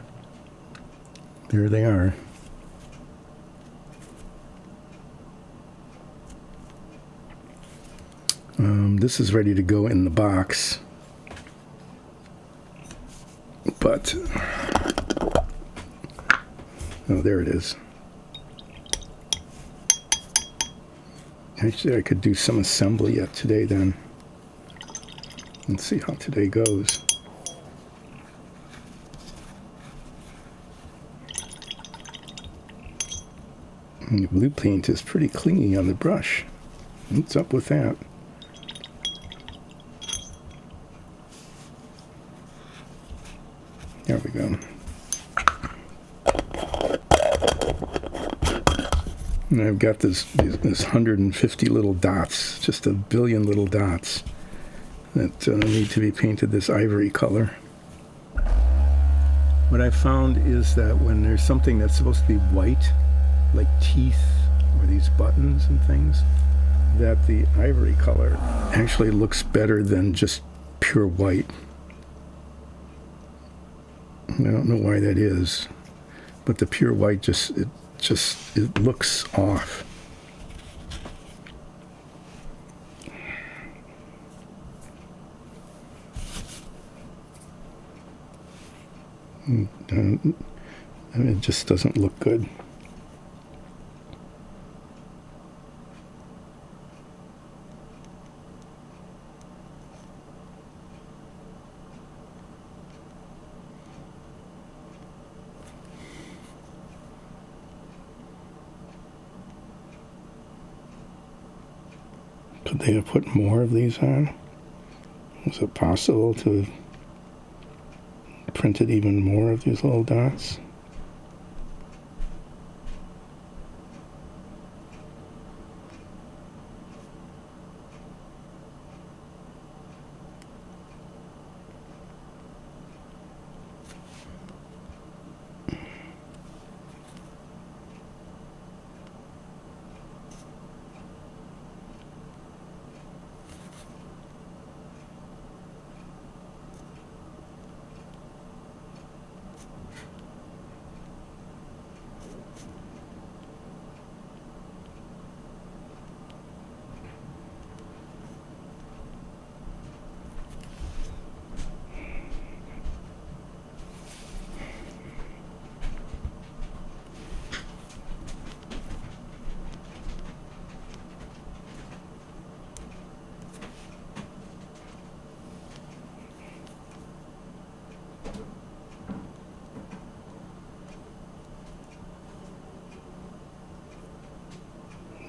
there they are. This is ready to go in the box, but oh, there it is. Actually, I could do some assembly yet today then. Let's see how today goes. And the blue paint is pretty clingy on the brush. What's up with that? There we go. And I've got this 150 little dots, just a billion little dots that need to be painted this ivory color. What I found is that when there's something that's supposed to be white, like teeth or these buttons and things, that the ivory color actually looks better than just pure white. I don't know why that is, but the pure white it looks off. It just doesn't look good. Could they have put more of these on? Was it possible to have printed even more of these little dots?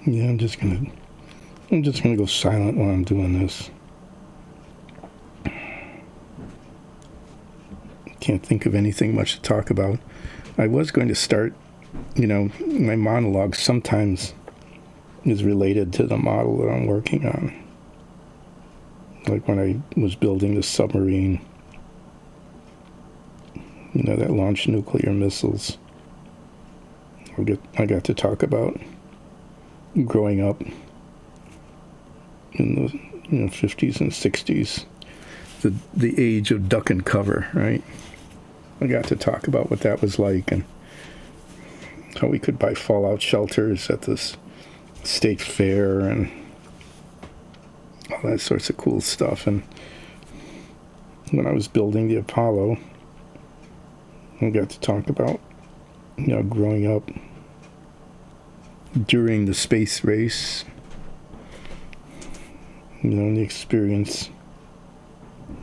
Yeah, I'm just gonna go silent while I'm doing this. Can't think of anything much to talk about. I was going to start, my monologue sometimes is related to the model that I'm working on. Like when I was building the submarine, that launched nuclear missiles. I got to talk about growing up in the 50s and 60s, the age of duck and cover, right? I got to talk about what that was like and how we could buy fallout shelters at this state fair and all that sorts of cool stuff. And when I was building the Apollo, I got to talk about, growing up during the space race, and the experience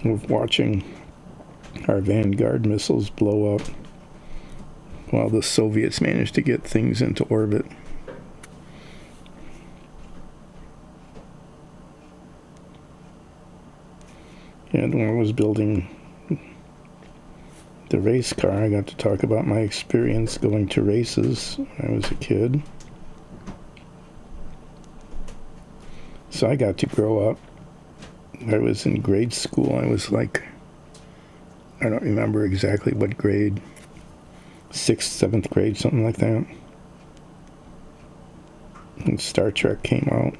of watching our Vanguard missiles blow up while the Soviets managed to get things into orbit. And when I was building the race car, I got to talk about my experience going to races when I was a kid. So I got to grow up. I was in grade school. I was like, I don't remember exactly what grade, 6th, 7th grade, something like that. And Star Trek came out.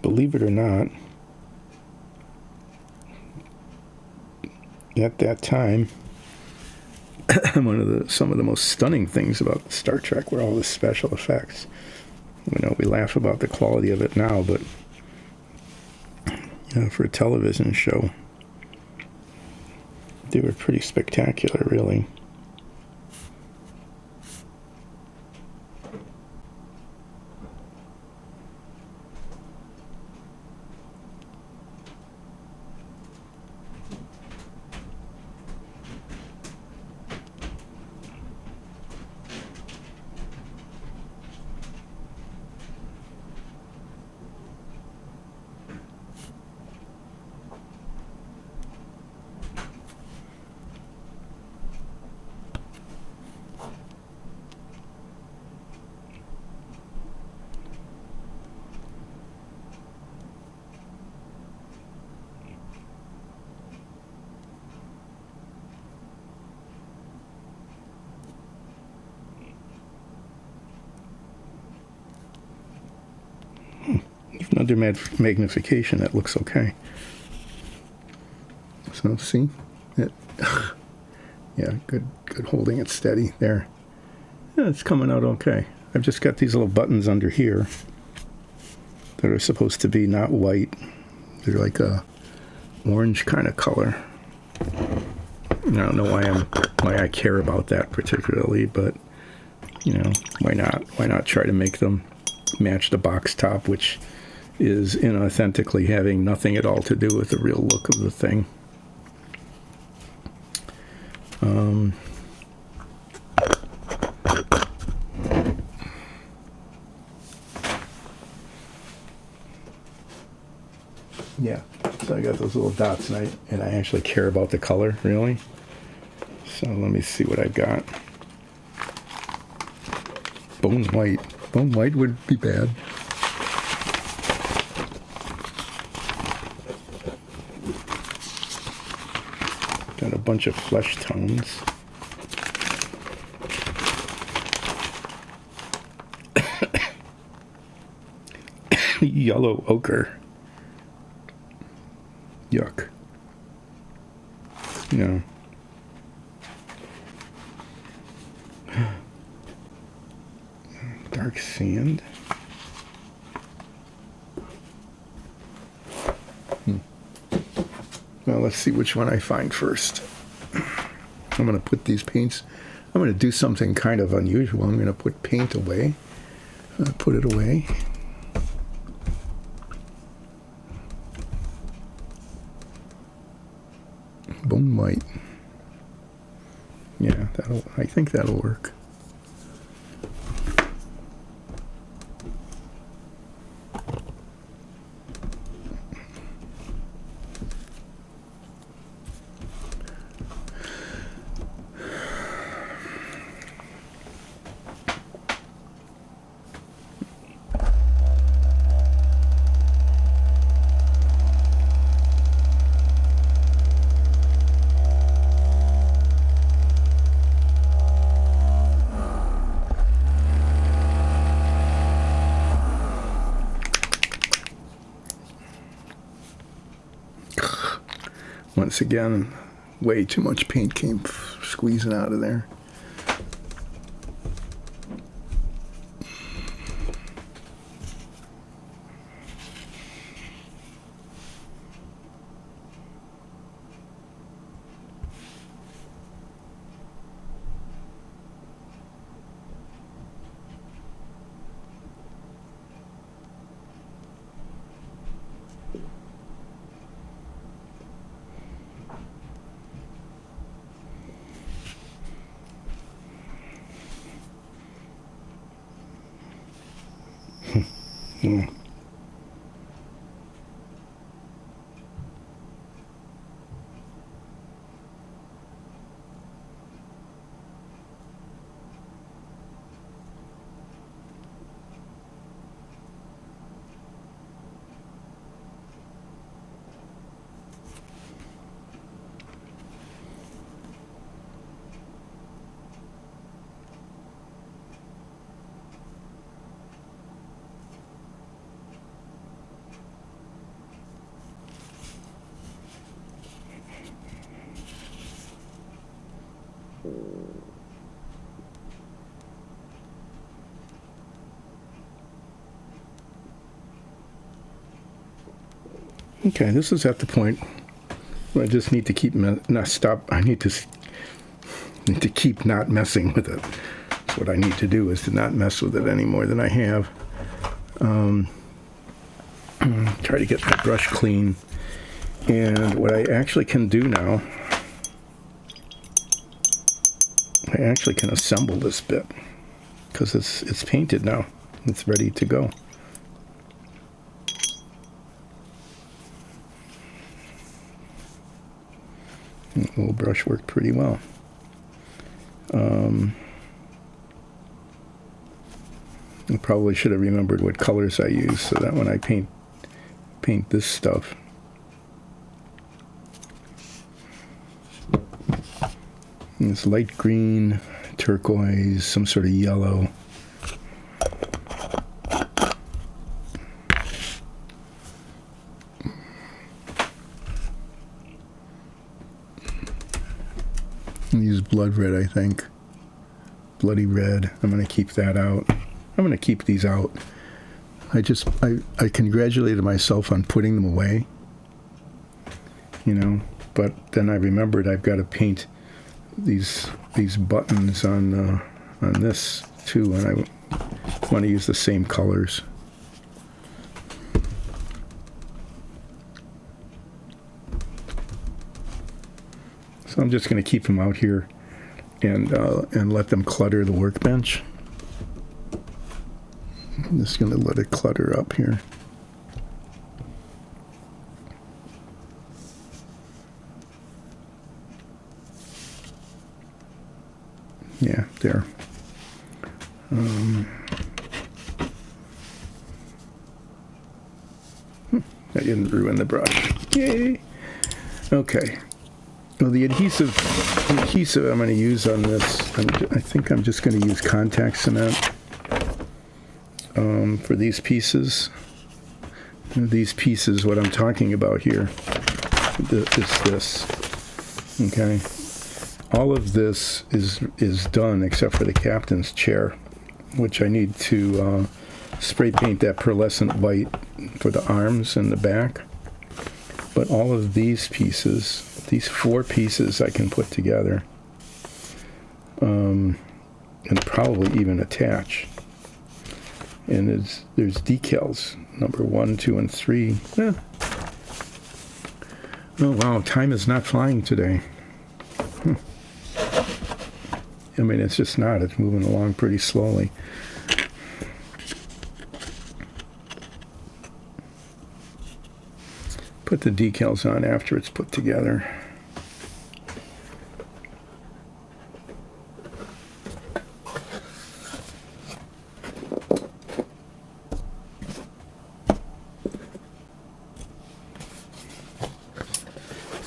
Believe it or not, at that time, some of the most stunning things about Star Trek were all the special effects. We laugh about the quality of it now, but for a television show, they were pretty spectacular, really. Under magnification, that looks okay. So see, it, yeah, good holding it steady there. Yeah, it's coming out okay. I've just got these little buttons under here that are supposed to be not white. They're like a orange kind of color. I don't know why I care about that particularly, but why not? Why not try to make them match the box top, which is inauthentically having nothing at all to do with the real look of the thing. Yeah, so I got those little dots, and I actually care about the color, really. So let me see what I've got. Bone white. Bone white would be bad. Got a bunch of flesh tones. Yellow ochre. Yuck. No. Dark sand. Well, let's see which one I find first. I'm going to put these paints, I'm going to do something kind of unusual. I'm going to put paint away. Put it away. Bone white. Yeah, I think that'll work. Once again, way too much paint came squeezing out of there. Mm. Okay, this is at the point where I just need to keep not stop. I need to keep not messing with it. That's what I need to do, is to not mess with it any more than I have. Try to get my brush clean. And what I actually can do now, I actually can assemble this bit because it's painted now. It's ready to go. The little brush worked pretty well. I probably should have remembered what colors I use so that when I paint this stuff, it's light green, turquoise, some sort of yellow. Use blood red, I think. Bloody red. I'm going to keep that out. I'm going to keep these out. I congratulated myself on putting them away, you know, but then I remembered I've got to paint these buttons on this too, and I want to use the same colors. So I'm just going to keep them out here and let them clutter the workbench. I'm just going to let it clutter up here. Yeah, there. I didn't ruin the brush. Yay! Okay. Well, the adhesive I'm going to use on this, I think I'm just going to use contact cement for these pieces. These pieces, what I'm talking about here, is this. Okay. All of this is done except for the captain's chair, which I need to spray paint that pearlescent white for the arms and the back. But all of these pieces, these 4 pieces I can put together and probably even attach. And there's decals, number 1, 2, and 3. Eh. Oh, wow, time is not flying today. I mean, it's just not. It's moving along pretty slowly. Put the decals on after it's put together.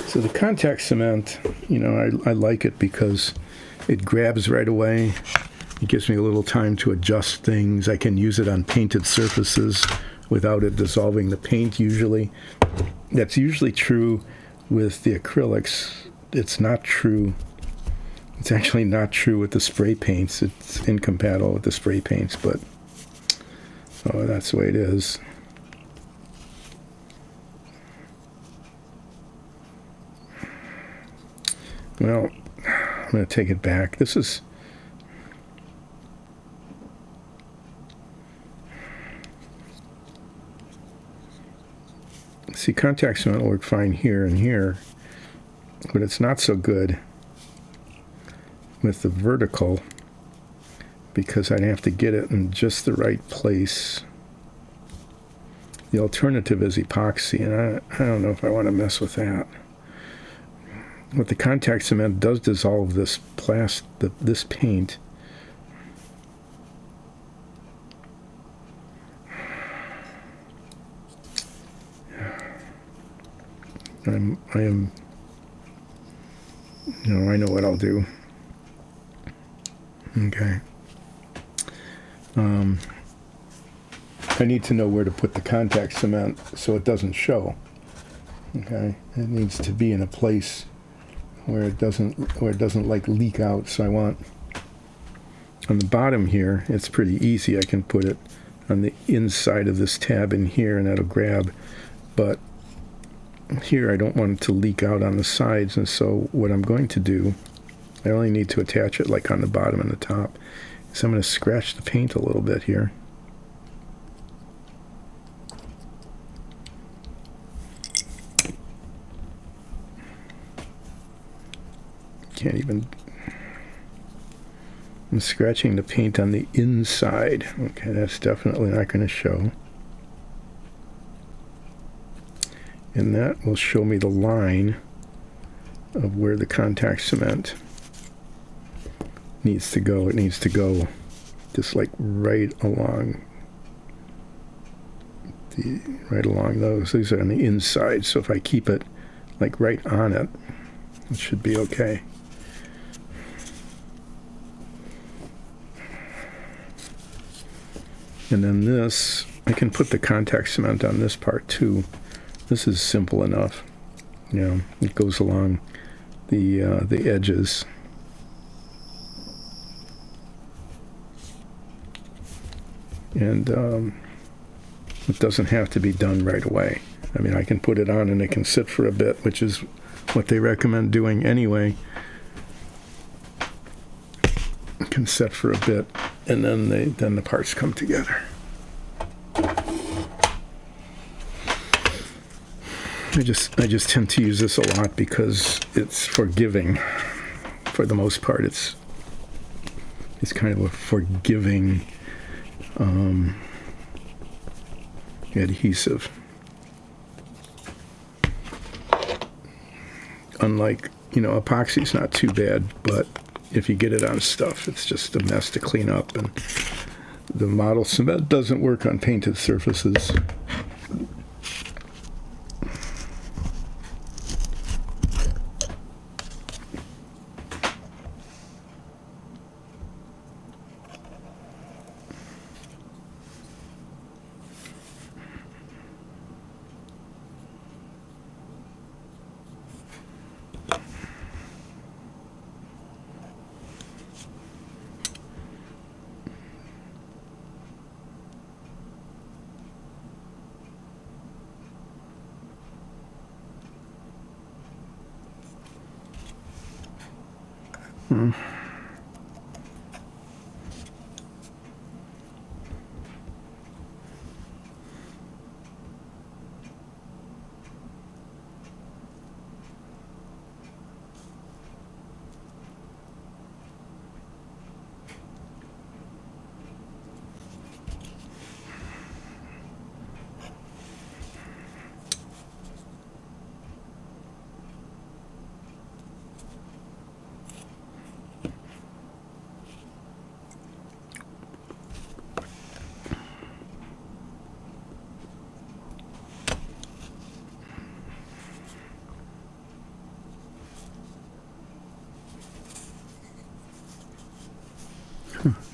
So the contact cement, you know, I like it because it grabs right away. It gives me a little time to adjust things. I can use it on painted surfaces without it dissolving the paint usually. That's usually true with the acrylics, it's not true. It's actually not true with the spray paints. It's incompatible with the spray paints, but so that's the way it is. Well, I'm going to take it back. This is... See, contact cement will work fine here and here, but it's not so good with the vertical because I'd have to get it in just the right place. The alternative is epoxy, and I don't know if I want to mess with that. But the contact cement does dissolve this this paint. I am, I know what I'll do. Okay. I need to know where to put the contact cement so it doesn't show. Okay. It needs to be in a place where it doesn't like leak out. So I want on the bottom here, it's pretty easy. I can put it on the inside of this tab in here and that'll grab, but here I don't want it to leak out on the sides, and so what I'm going to do, I only need to attach it like on the bottom and the top, so I'm going to scratch the paint a little bit here. Can't even... I'm scratching the paint on the inside. Okay, that's definitely not going to show. And that will show me the line of where the contact cement needs to go. It needs to go just like right along those. These are on the inside, so if I keep it like right on it, it should be okay. And then this, I can put the contact cement on this part too. This is simple enough. It goes along the edges. And it doesn't have to be done right away. I mean, I can put it on and it can sit for a bit, which is what they recommend doing anyway. It can sit for a bit, and then the parts come together. I just tend to use this a lot because it's forgiving. For the most part, it's kind of a forgiving adhesive. Unlike, epoxy's not too bad, but if you get it on stuff, it's just a mess to clean up. And the model cement doesn't work on painted surfaces.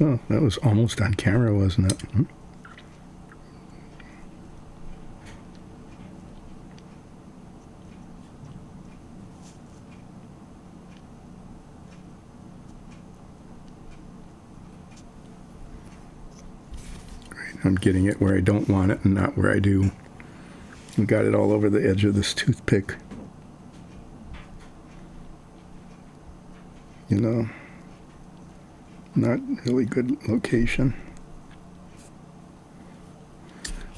Oh, that was almost on camera, wasn't it? I'm getting it where I don't want it and not where I do. I got it all over the edge of this toothpick. You know, not really good location.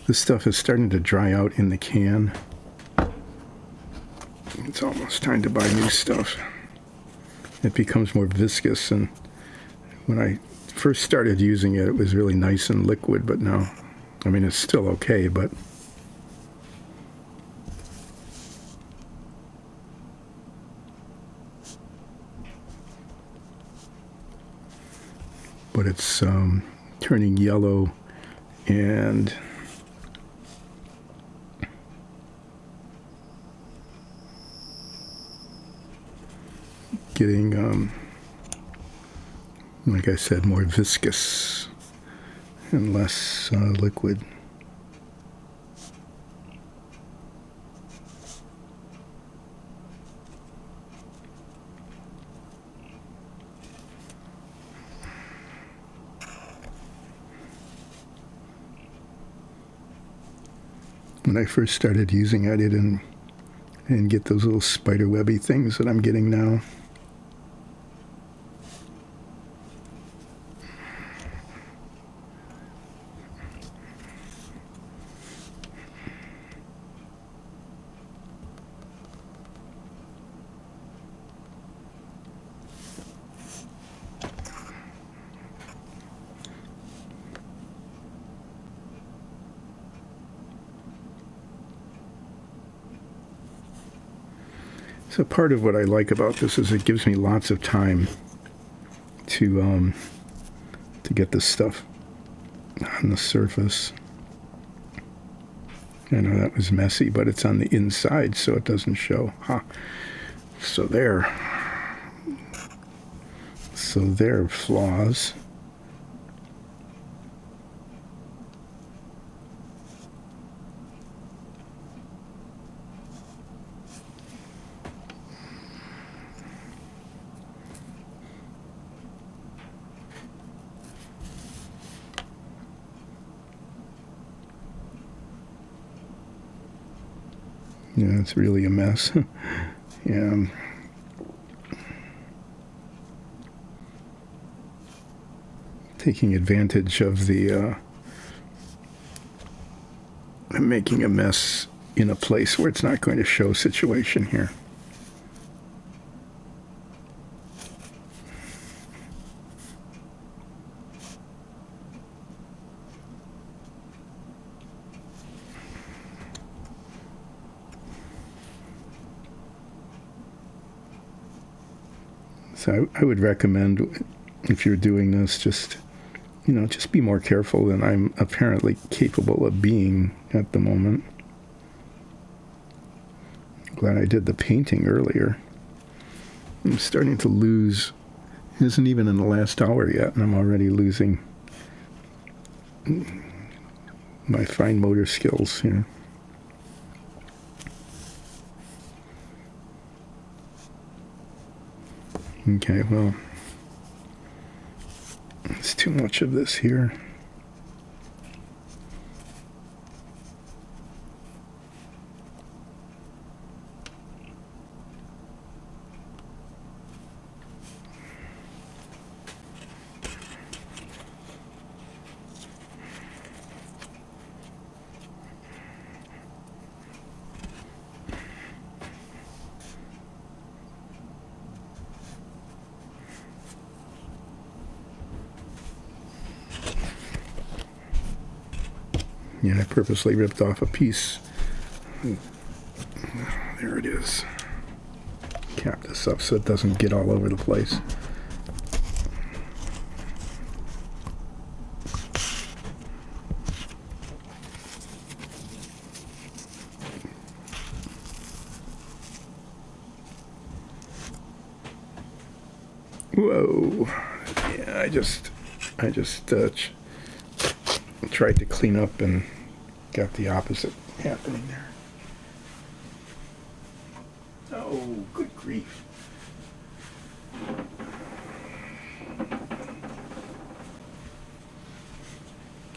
This stuff is starting to dry out in the can. It's almost time to buy new stuff. It becomes more viscous, and when I first started using it, it was really nice and liquid, but now, I mean, it's still okay, but it's turning yellow and getting, like I said, more viscous and less liquid. When I first started using it, I didn't get those little spider webby things that I'm getting now. So part of what I like about this is it gives me lots of time to get this stuff on the surface. I know that was messy, but it's on the inside, so it doesn't show. So there are flaws. Yeah, it's really a mess. Yeah. Taking advantage of the making a mess in a place where it's not going to show situation here. So I would recommend, if you're doing this, just be more careful than I'm apparently capable of being at the moment. Glad I did the painting earlier. I'm starting to lose. It isn't even in the last hour yet, and I'm already losing my fine motor skills here. Okay, well, it's too much of this here. Yeah, I purposely ripped off a piece. There it is. Cap this up so it doesn't get all over the place. Whoa. Yeah, I just tried to clean up and got the opposite happening there. Oh, good grief.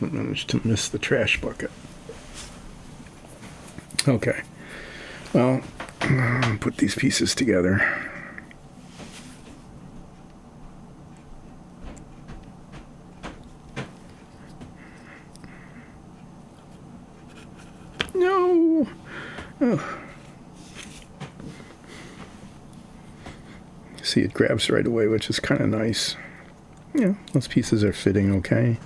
I managed to miss the trash bucket. Okay. Well, put these pieces together. No. Oh. See, it grabs right away, which is kind of nice. Yeah, those pieces are fitting okay.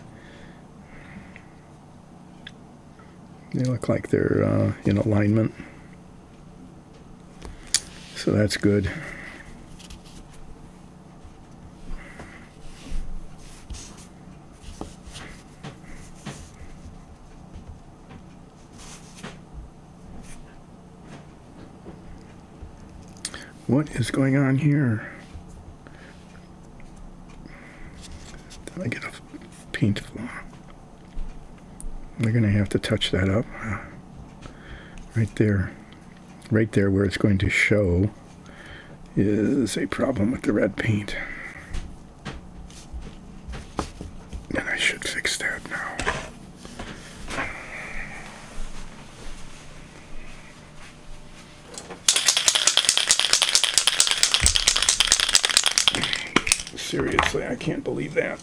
They look like they're in alignment. So that's good. What is going on here? Did I get a paint flaw? We're going to have to touch that up. Right there. Right there where it's going to show is a problem with the red paint. And I should fix that now. Seriously, I can't believe that.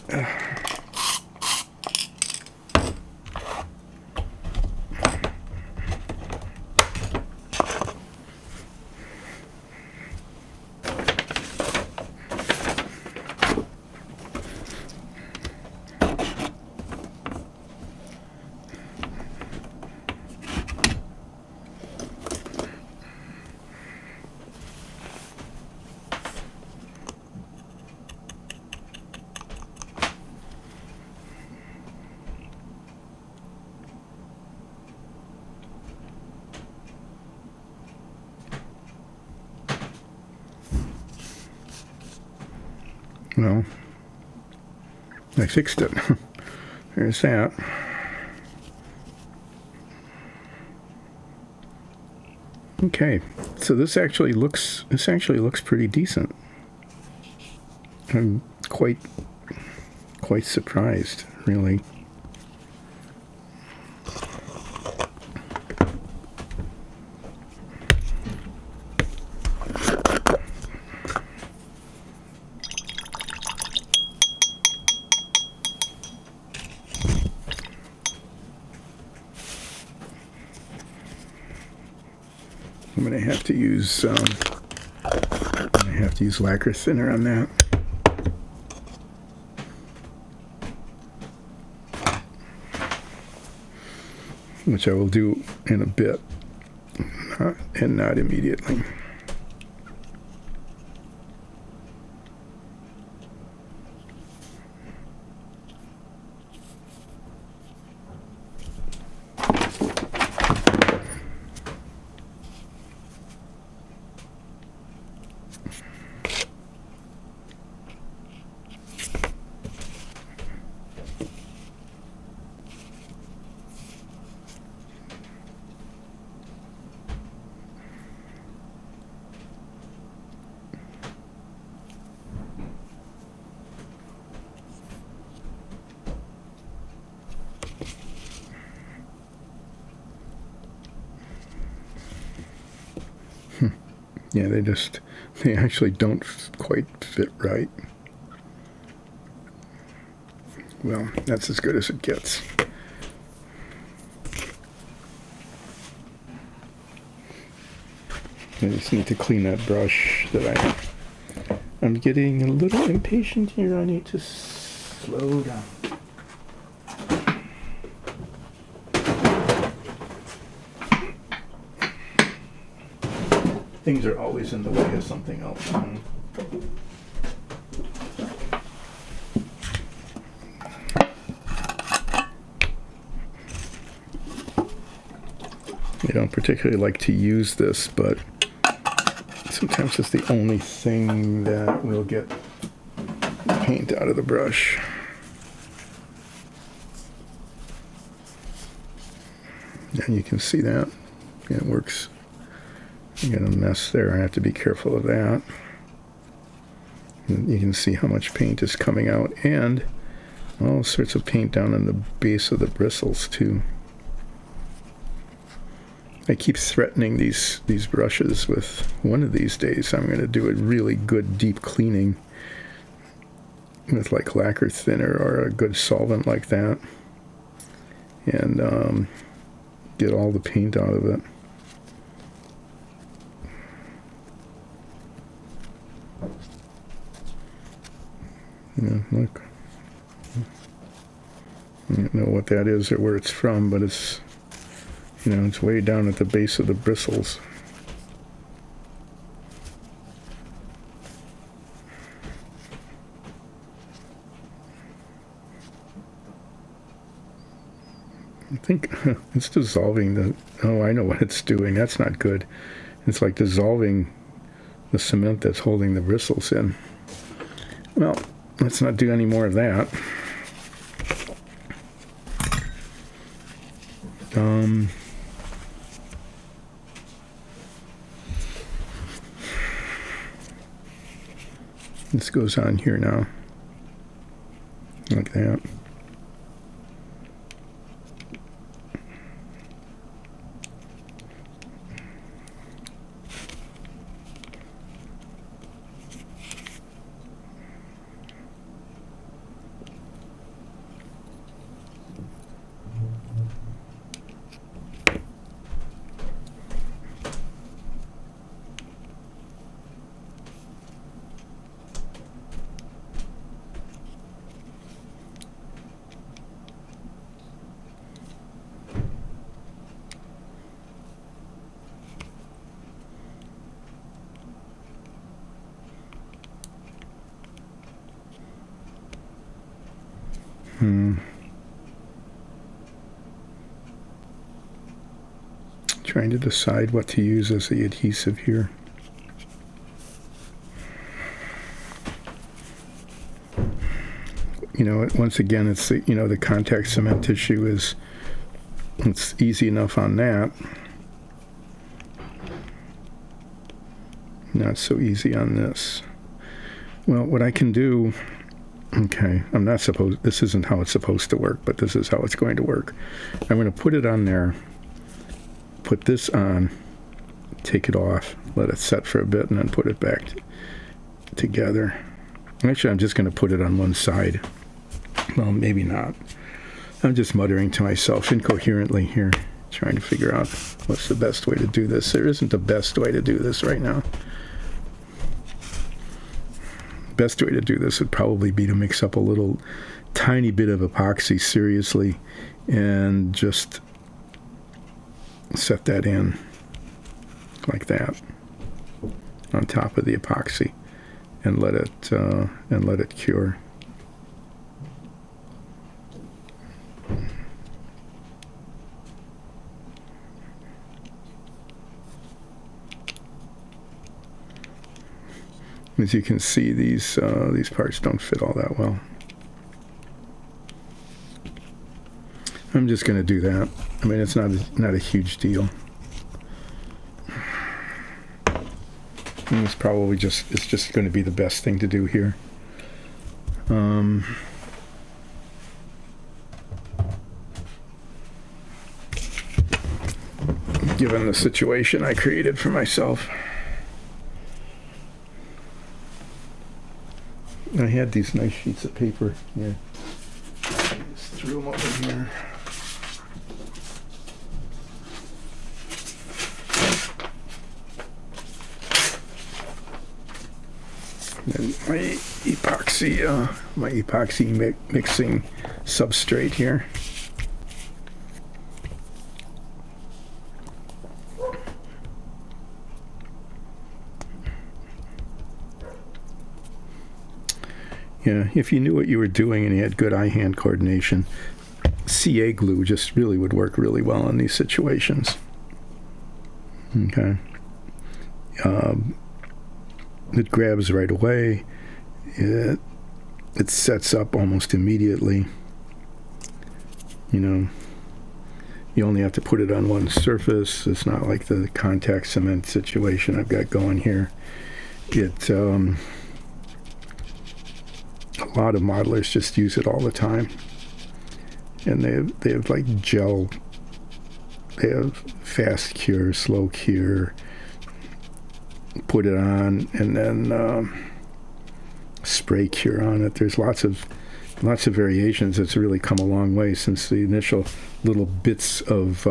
Well, I fixed it. There's that. Okay, so this actually looks pretty decent. I'm quite surprised, really. I'm gonna have to use lacquer thinner on that. Which I will do in a bit, and not immediately. Yeah, they actually don't quite fit right. Well, that's as good as it gets. I just need to clean that brush that I'm getting a little impatient here. I need to slow down. Things are always in the way of something else. I don't particularly like to use this, but sometimes it's the only thing that will get paint out of the brush. And you can see that. Yeah, it works. I got a mess there. I have to be careful of that. And you can see how much paint is coming out, and all sorts of paint down on the base of the bristles too. I keep threatening these brushes with one of these days I'm going to do a really good deep cleaning with like lacquer thinner or a good solvent like that, and get all the paint out of it. Yeah, look. I don't know what that is or where it's from, but it's, it's way down at the base of the bristles. I think it's dissolving oh, I know what it's doing. That's not good. It's like dissolving the cement that's holding the bristles in. Well, let's not do any more of that. This goes on here now, like that. Trying to decide what to use as the adhesive here. Once again, it's the contact cement tissue it's easy enough on that. Not so easy on this. Well, what I can do, okay, this isn't how it's supposed to work, but this is how it's going to work. I'm going to put it on there, put this on, take it off, let it set for a bit, and then put it back together. Actually, I'm just going to put it on one side. Well, maybe not. I'm just muttering to myself incoherently here, trying to figure out what's the best way to do this. There isn't a best way to do this right now. Best way to do this would probably be to mix up a little tiny bit of epoxy seriously and just set that in like that on top of the epoxy and let it cure. As you can see, these parts don't fit all that well. I'm just going to do that. I mean, it's not a huge deal. And it's probably just going to be the best thing to do here. Given the situation I created for myself. I had these nice sheets of paper here. Just threw them over here. And my epoxy mixing substrate here. Yeah, if you knew what you were doing and you had good eye-hand coordination, CA glue just really would work really well in these situations. Okay. It grabs right away. It sets up almost immediately. You only have to put it on one surface. It's not like the contact cement situation I've got going here. a lot of modelers just use it all the time. And they have like gel, they have fast cure, slow cure, put it on, and then spray cure on it. There's lots of variations. It's really come a long way since the initial little bits of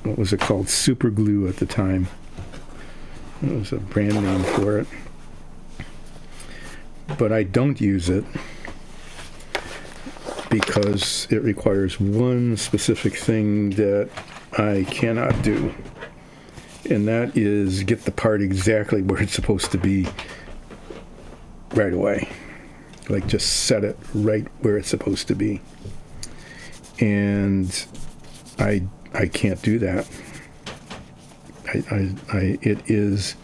what was it called, super glue at the time. It was a brand name for it. But I don't use it because it requires one specific thing that I cannot do, and that is get the part exactly where it's supposed to be right away. Like, just set it right where it's supposed to be. And I can't do that. It is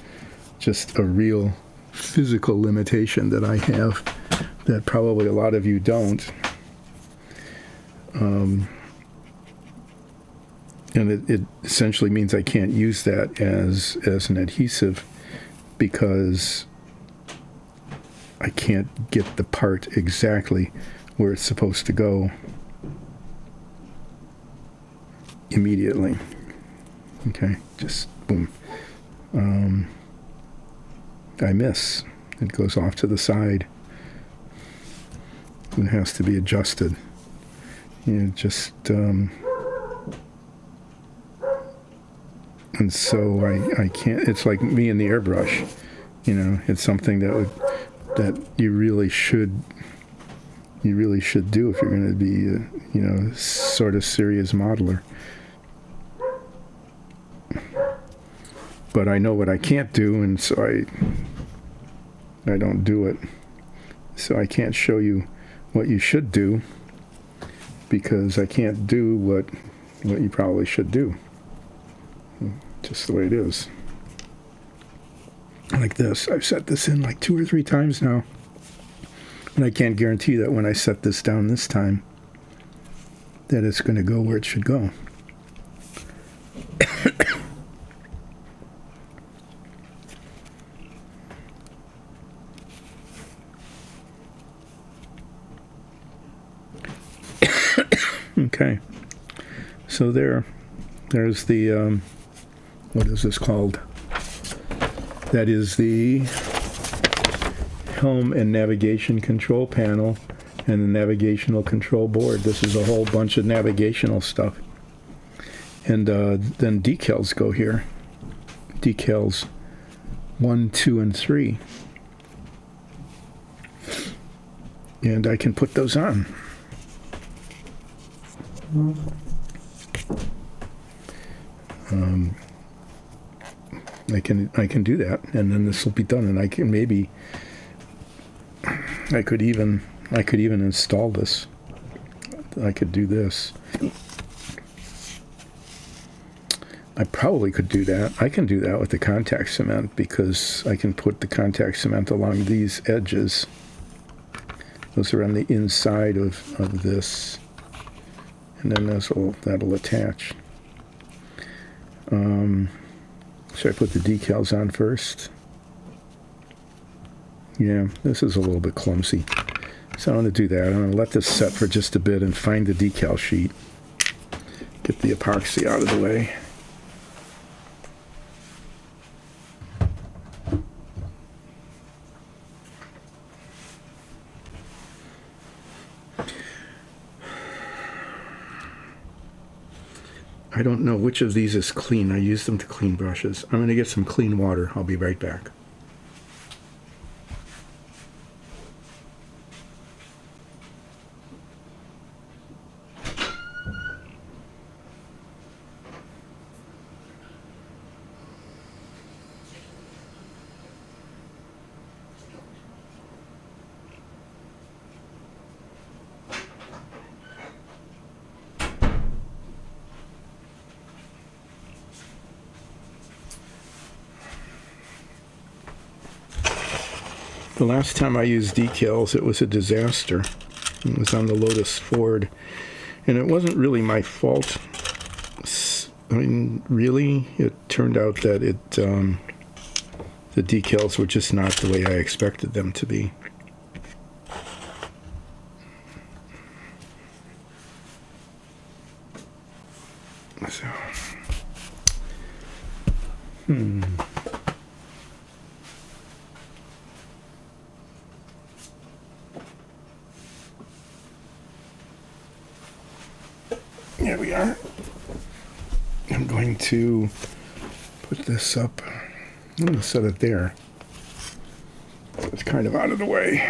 just a real physical limitation that I have that probably a lot of you don't. And it essentially means I can't use that as an adhesive because I can't get the part exactly where it's supposed to go immediately. Okay, just boom. I miss. It goes off to the side. It has to be adjusted. Just and so I can't. It's like me and the airbrush. It's something that you really should do if you're going to be sort of serious modeler. But I know what I can't do, and so I don't do it. So I can't show you what you should do because I can't do what you probably should do. Just the way it is. Like this. I've set this in like 2 or 3 times now. And I can't guarantee that when I set this down this time that it's going to go where it should go. Okay. So there's the what is this called? That is the helm and navigation control panel and the navigational control board. This is a whole bunch of navigational stuff. And then decals go here. Decals 1, 2, and 3. And I can put those on. I can do that, and then this will be done, and I could even install this. I could do this. I probably could do that. I can do that with the contact cement because I can put the contact cement along these edges. Those are on the inside of this, and then that'll attach. Should I put the decals on first? Yeah, this is a little bit clumsy. So I'm going to do that. I'm going to let this set for just a bit and find the decal sheet. Get the epoxy out of the way. I don't know which of these is clean. I use them to clean brushes. I'm going to get some clean water. I'll be right back. The last time I used decals, it was a disaster. It was on the Lotus Ford, and it wasn't really my fault. I mean, really, it turned out that the decals were just not the way I expected them to be. Here we are. I'm going to put this up. I'm going to set it there. So it's kind of out of the way.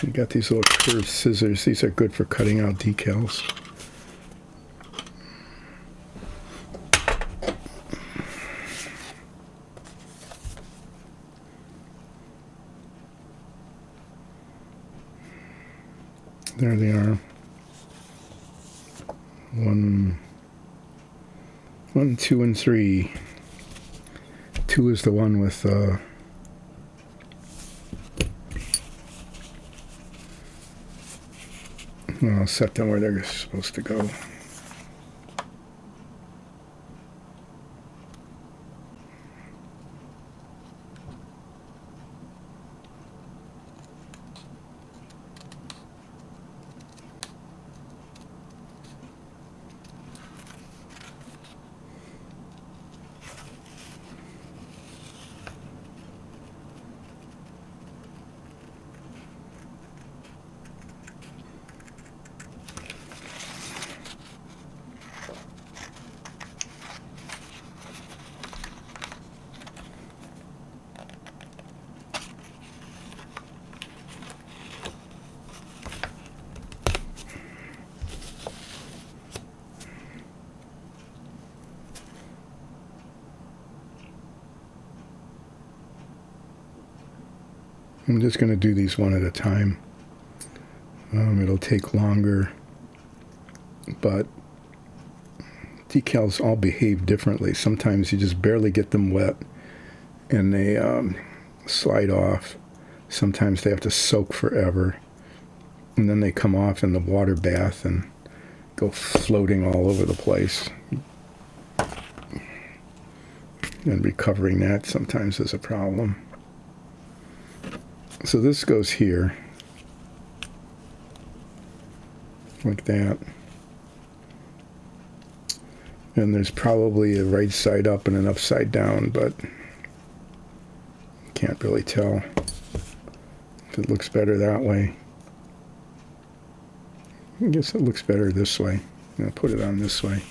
You got these little curved scissors. These are good for cutting out decals. There they are. One, 2, and 3. 2 is the one with I'll set them where they're supposed to go. I'm just going to do these one at a time. It'll take longer, but decals all behave differently. Sometimes you just barely get them wet and they slide off. Sometimes they have to soak forever, and then they come off in the water bath and go floating all over the place. And recovering that sometimes is a problem. So this goes here, like that. And there's probably a right side up and an upside down, but can't really tell if it looks better that way. I guess it looks better this way. I'll put it on this way.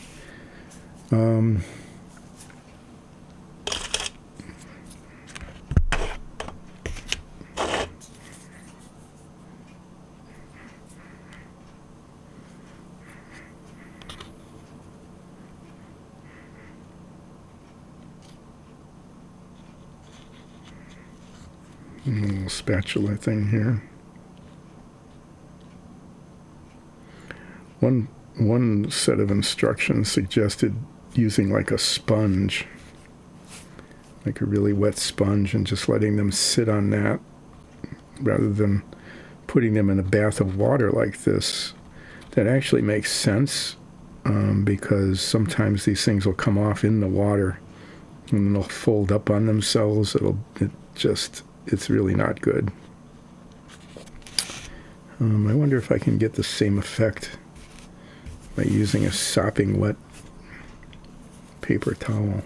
A little spatula thing here. One set of instructions suggested using like a sponge, like a really wet sponge, and just letting them sit on that rather than putting them in a bath of water like this. That actually makes sense because sometimes these things will come off in the water and they'll fold up on themselves. It's really not good. I wonder if I can get the same effect by using a sopping wet paper towel.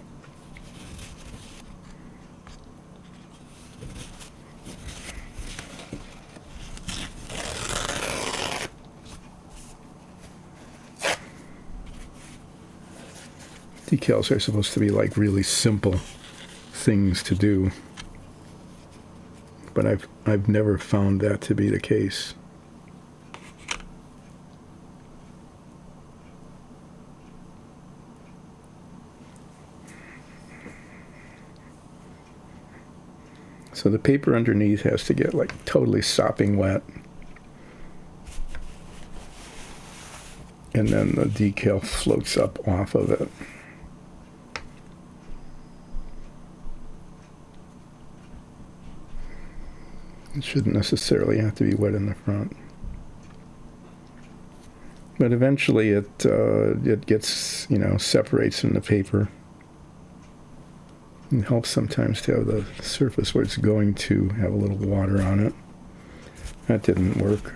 Decals are supposed to be like really simple things to do, but I've never found that to be the case. So the paper underneath has to get like totally sopping wet, and then the decal floats up off of it. It shouldn't necessarily have to be wet in the front. But eventually it gets, separates from the paper. It helps sometimes to have the surface where it's going to have a little water on it. That didn't work.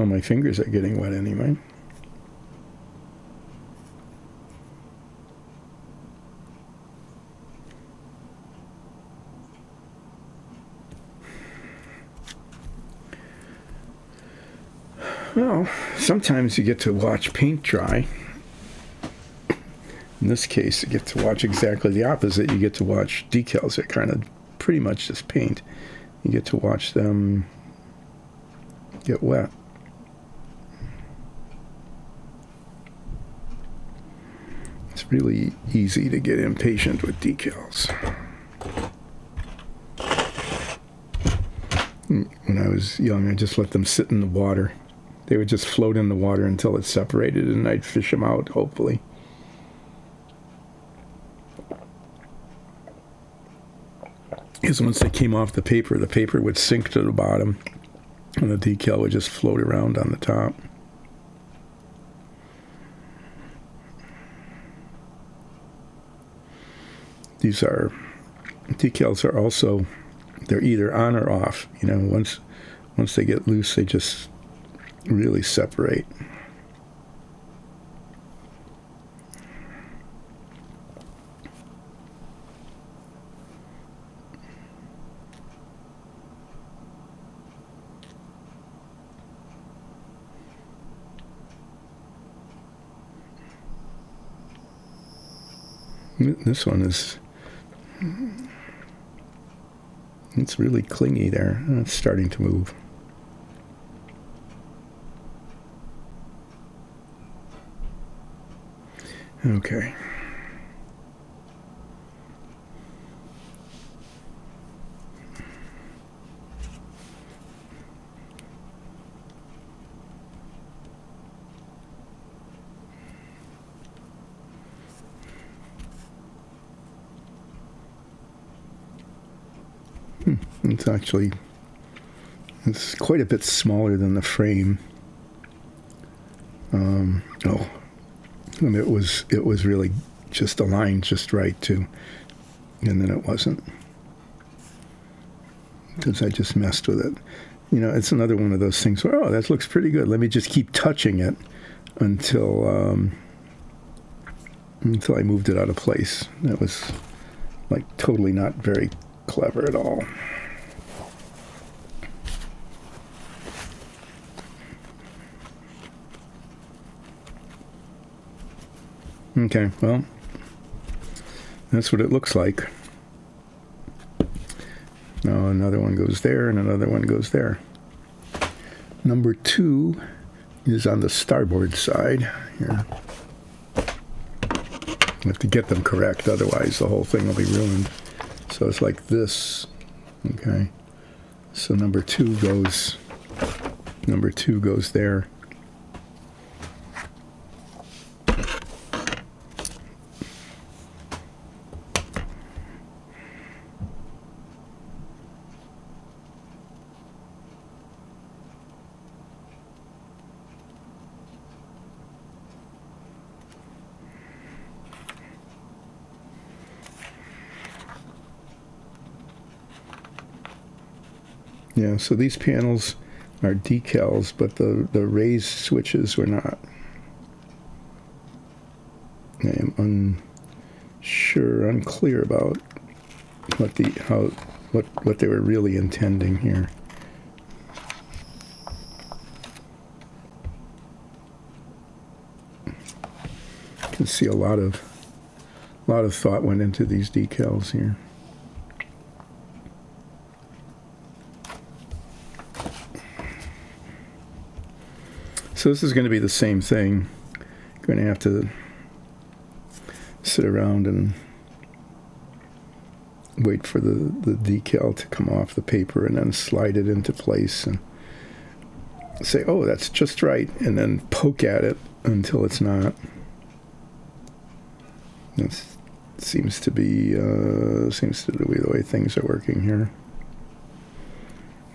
my fingers are getting wet anyway. Well, sometimes you get to watch paint dry. In this case, you get to watch exactly the opposite. You get to watch decals that kind of pretty much just paint. You get to watch them get wet. It's really easy to get impatient with decals. When I was young, I just let them sit in the water. They would just float in the water until it separated, and I'd fish them out, hopefully. Because once they came off the paper would sink to the bottom, and the decal would just float around on the top. Decals are also, they're either on or off. You know, once they get loose, they just really separate. This one it's really clingy there. It's starting to move. Okay. It's quite a bit smaller than the frame. And it was really just aligned just right too, and then it wasn't, because I just messed with it. You know, it's another one of those things where, oh, that looks pretty good. Let me just keep touching it until I moved it out of place. That was like totally not very clever at all. Okay, well, that's what it looks like. Now another one goes there and another one goes there. Number 2 is on the starboard side here. I have to get them correct, otherwise the whole thing will be ruined. So it's like this. Okay. So number 2 goes there. Yeah, so these panels are decals, but the raised switches were not. I am unclear about what they were really intending here. You can see a lot of thought went into these decals here. So this is going to be the same thing. Going to have to sit around and wait for the decal to come off the paper and then slide it into place and say, oh, that's just right, and then poke at it until it's not. This seems to be the way things are working here.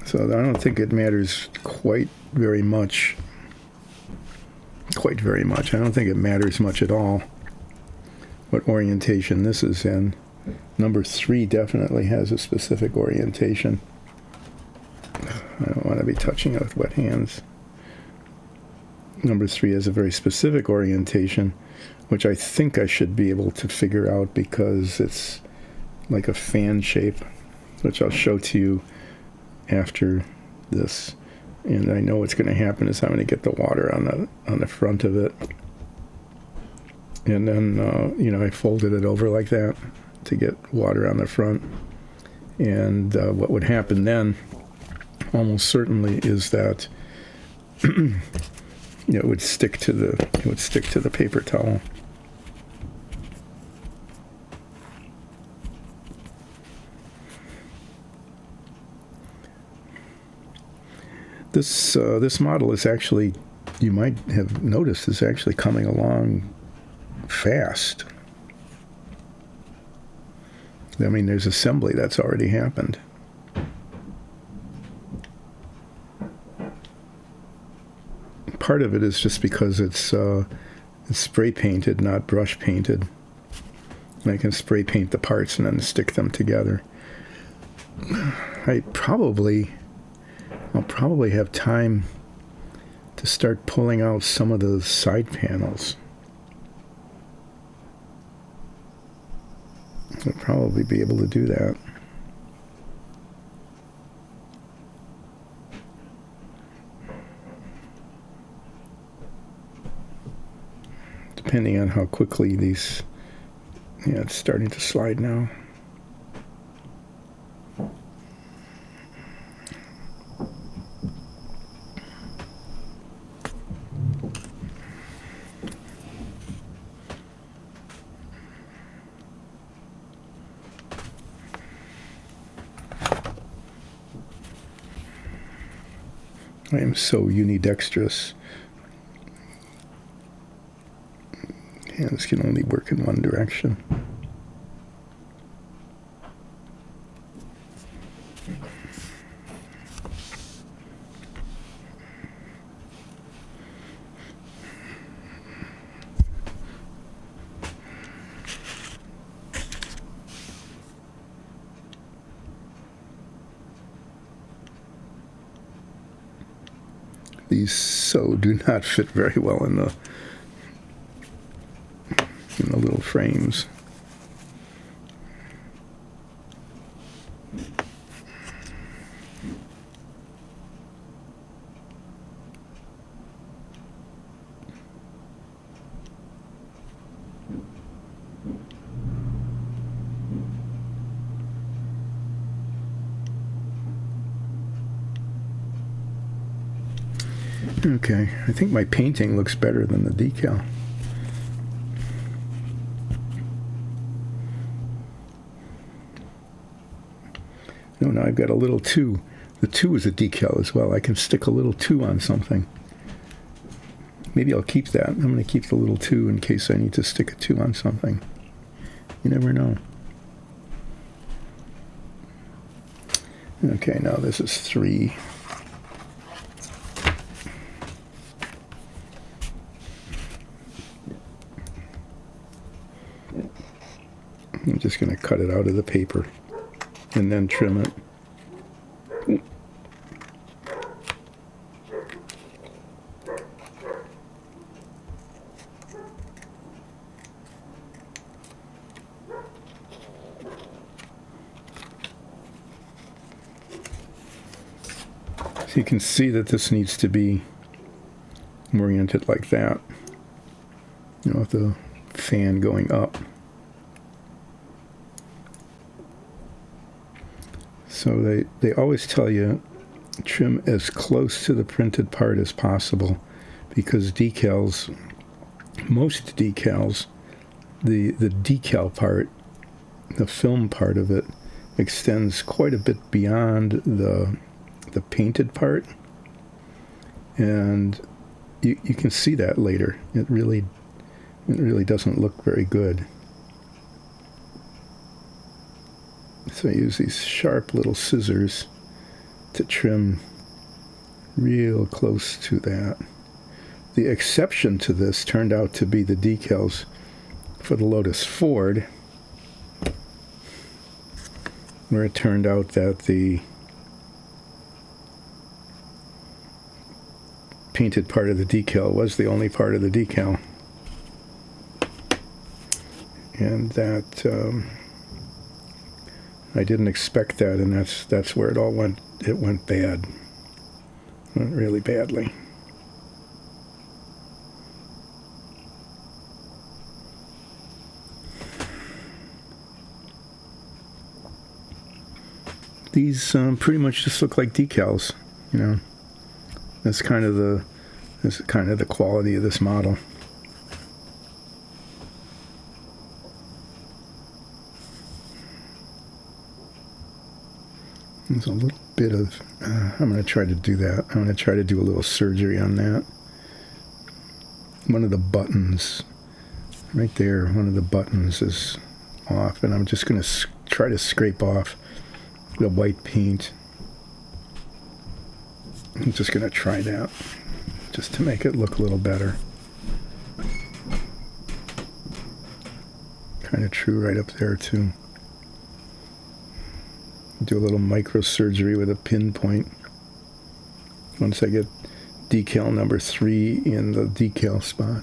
So I don't think it matters quite very much. I don't think it matters much at all what orientation this is in. Number 3 definitely has a specific orientation. I don't want to be touching it with wet hands. number 3 has a very specific orientation, which I think I should be able to figure out because it's like a fan shape, which I'll show to you after this. And I know what's going to happen is I'm going to get the water on the front of it. And then, I folded it over like that to get water on the front. And what would happen then, almost certainly, is that it would stick to the paper towel. This model is actually, you might have noticed, is actually coming along fast. I mean, there's assembly that's already happened. Part of it is just because it's spray painted, not brush painted. And I can spray paint the parts and then stick them together. I'll probably have time to start pulling out some of the side panels. I'll probably be able to do that. Depending on how quickly these, it's starting to slide now. I am so unidextrous. Hands can only work in one direction. These so do not fit very well in the little frames. Okay, I think my painting looks better than the decal. No, now I've got a little 2. The 2 is a decal as well. I can stick a little 2 on something. Maybe I'll keep that. I'm going to keep the little 2 in case I need to stick a 2 on something. You never know. Okay, now this is 3. I'm just going to cut it out of the paper and then trim it. So you can see that this needs to be oriented like that, with the fan going up. So they always tell you trim as close to the printed part as possible, because decals, most decals, the decal part, the film part of it, extends quite a bit beyond the painted part, and you can see that later. It really doesn't look very good. So I use these sharp little scissors to trim real close to that. The exception to this turned out to be the decals for the Lotus Ford, where it turned out that painted part of the decal was the only part of the decal. And that, I didn't expect that, and that's where it all went. It went bad. Went really badly. These pretty much just look like decals, you know. That's kind of the quality of this model. There's a little bit of, I'm going to try to do that. I'm going to try to do a little surgery on that. One of the buttons, right there, one of the buttons is off, and I'm just going to try to scrape off the white paint. I'm just going to try that, just to make it look a little better. Kind of true right up there, too. Do a little microsurgery with a pinpoint. Once I get decal number 3 in the decal spot.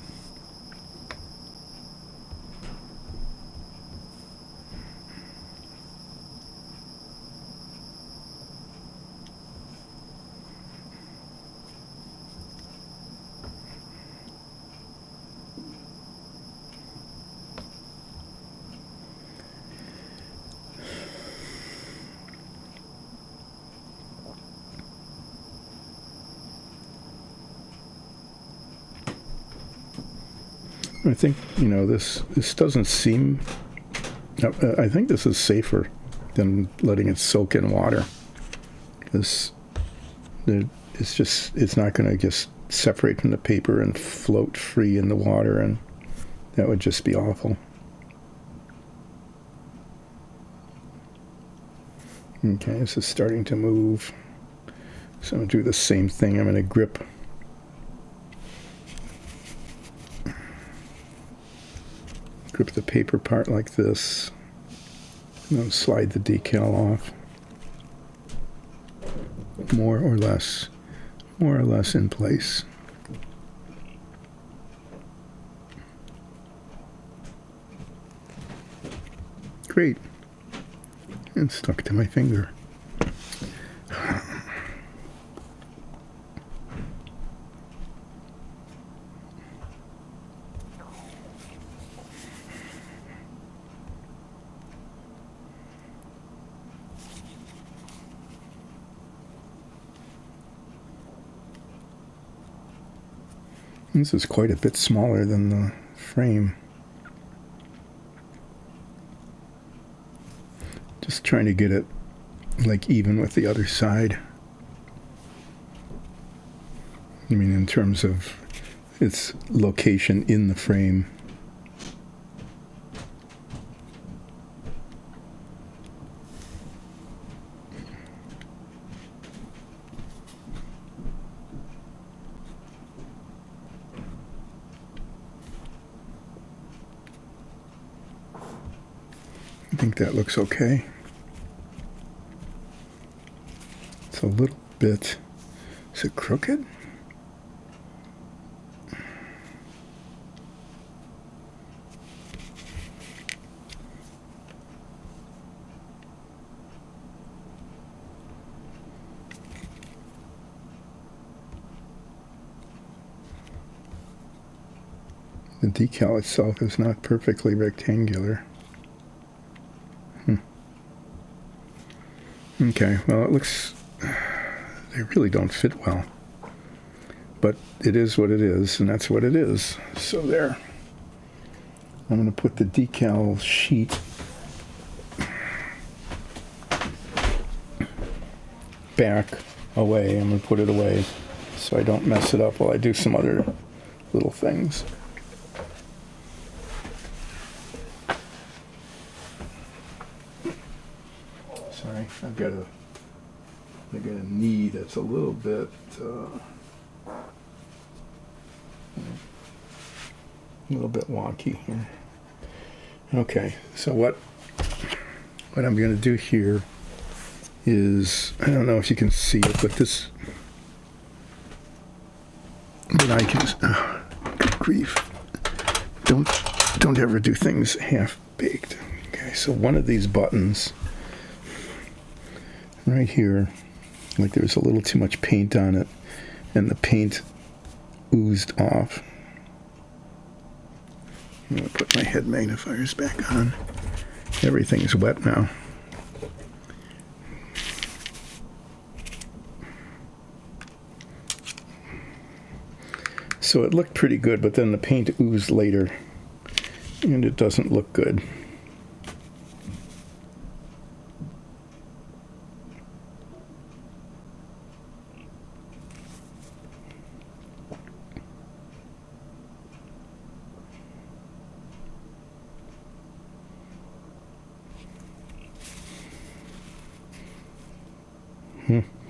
I think, you know, this doesn't seem, I think this is safer than letting it soak in water. It's not going to just separate from the paper and float free in the water, and that would just be awful. Okay, this is starting to move. So I'm going to do the same thing. I'm going to grip the paper part like this, and then slide the decal off, more or less in place. Great. And stuck to my finger. This is quite a bit smaller than the frame. Just trying to get it like even with the other side. I mean, in terms of its location in the frame. I think that looks okay. It's a little bit, is it crooked? The decal itself is not perfectly rectangular. Okay, well, it looks, they really don't fit well. But it is what it is, and that's what it is. So there. I'm going to put the decal sheet back away. I'm going to put it away so I don't mess it up while I do some other little things. Sorry, I've got a knee that's a little bit wonky here. Okay, so what I'm going to do here is, I don't know if you can see it, but this But I can, good grief. Don't ever do things half-baked. Okay, so one of these buttons right here, like there's a little too much paint on it, and the paint oozed off. I'm going to put my head magnifiers back on. Everything's wet now. So it looked pretty good, but then the paint oozed later, and it doesn't look good.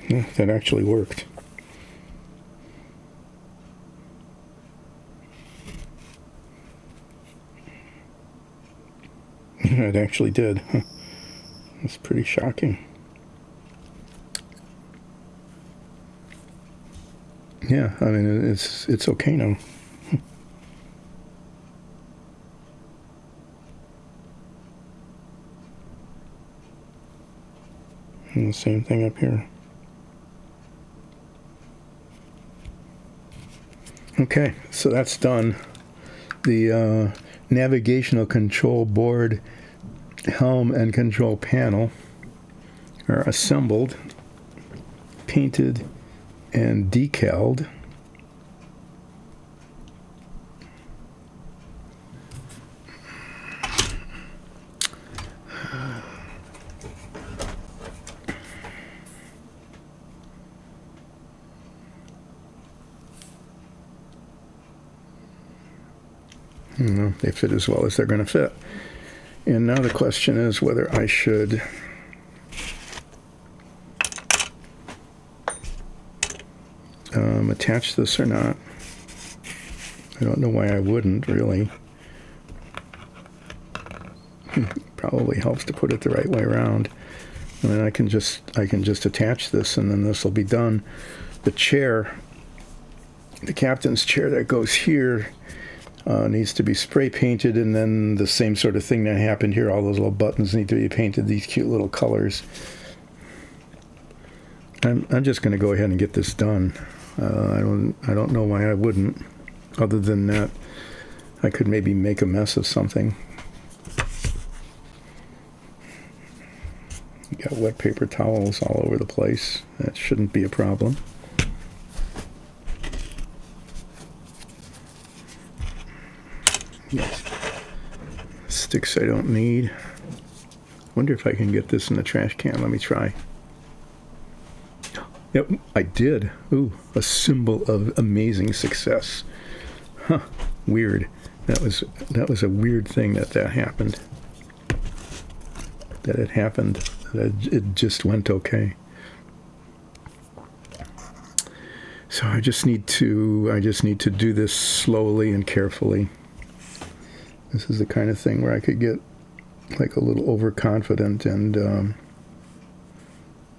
Yeah, that actually worked. It actually did. That's pretty shocking. Yeah, I mean, it's okay now. And the same thing up here. Okay, so that's done. The navigational control board, helm, and control panel are assembled, painted, and decaled. They fit as well as they're going to fit. And now the question is whether I should attach this or not. I don't know why I wouldn't, really. Probably helps to put it the right way around. And then I can just attach this, and then this will be done. The chair, the captain's chair that goes here, needs to be spray painted, and then the same sort of thing that happened here. All those little buttons need to be painted these cute little colors. I'm just going to go ahead and get this done. I don't know why I wouldn't. Other than that, I could maybe make a mess of something. You got wet paper towels all over the place. That shouldn't be a problem. Yes. Sticks I don't need. Wonder if I can get this in the trash can. Let me try. Yep, I did. Ooh, a symbol of amazing success. Huh, weird. That was a weird thing that happened. That it happened. That it just went okay. So I just need to do this slowly and carefully. This is the kind of thing where I could get like a little overconfident and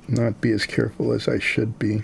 not be as careful as I should be.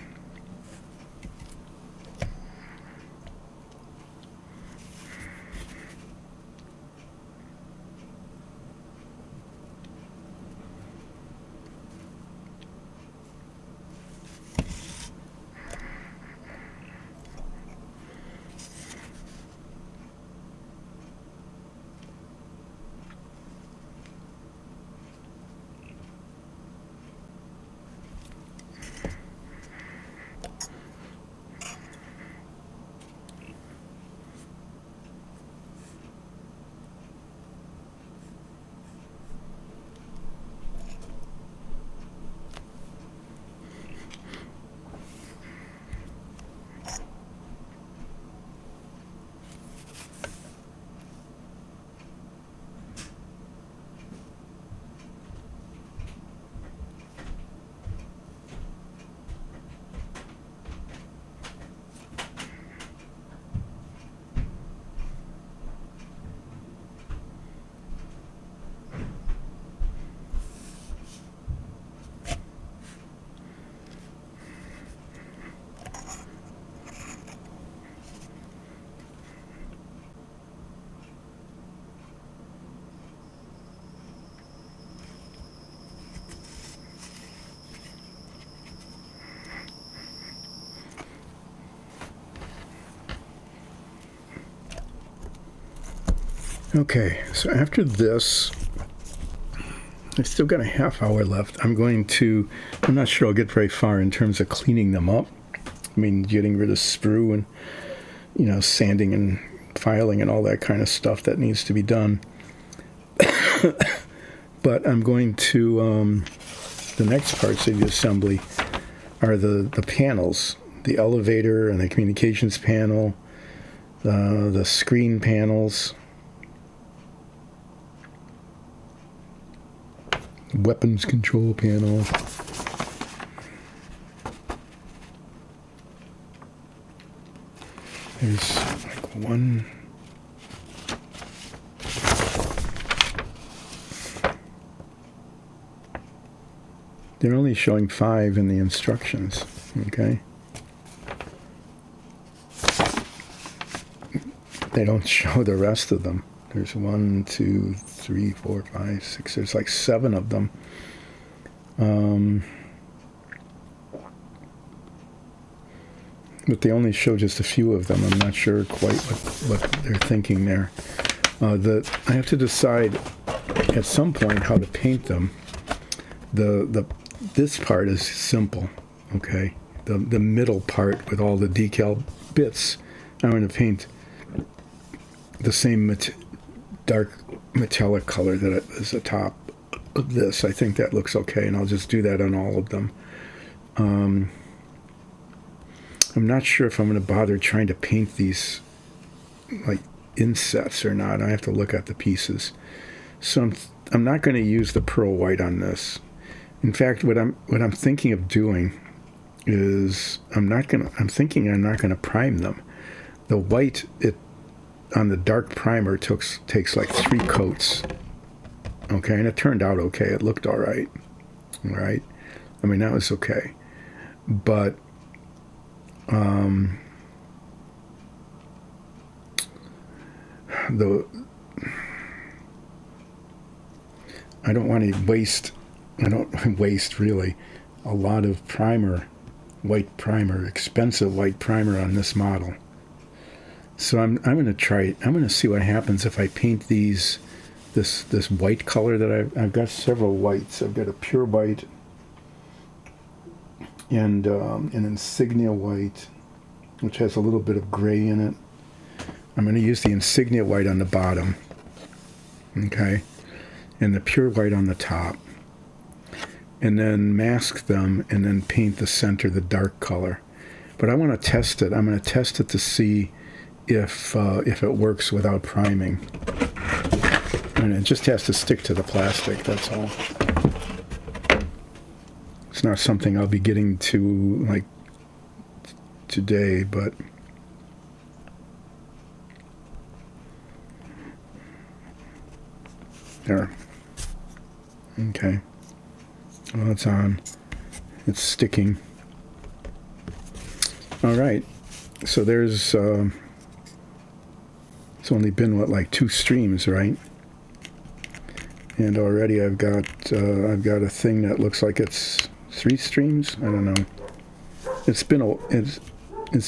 Okay, so after this, I've still got a half hour left. I'm not sure I'll get very far in terms of cleaning them up. I mean, getting rid of sprue and, sanding and filing and all that kind of stuff that needs to be done. But I'm going to, the next parts of the assembly are the panels, the elevator and the communications panel, the screen panels, weapons control panel. There's like one. They're only showing 5 in the instructions, okay? They don't show the rest of them. There's 1, 2, 3, 4, 5, 6. There's like 7 of them. But they only show just a few of them. I'm not sure quite what they're thinking there. I have to decide at some point how to paint them. This part is simple, okay? The middle part with all the decal bits, I'm going to paint the same dark metallic color that is the top of this. I think that looks okay, and I'll just do that on all of them. I'm not sure if I'm going to bother trying to paint these like insets or not. I have to look at the pieces. So I'm not going to use the pearl white on this. In fact, what I'm thinking of doing is I'm thinking I'm not going to prime them. The white on the dark primer takes like 3 coats. Okay, and it turned out okay. It looked all right. All right. I mean, that was okay. But I don't want to waste. I don't waste really a lot of white primer, expensive white primer on this model. So I'm going to try it. I'm going to see what happens if I paint this white color that I've got several whites. I've got a pure white and an insignia white, which has a little bit of gray in it. I'm going to use the insignia white on the bottom, okay, and the pure white on the top, and then mask them and then paint the center the dark color. But I want to test it. I'm going to test it to see if it works without priming. And it just has to stick to the plastic, that's all. It's not something I'll be getting to like today, but there. Okay. Well, it's on. It's sticking. All right. So there's it's only been like 2 streams, right? And already I've got a thing that looks like it's 3 streams. I don't know. It's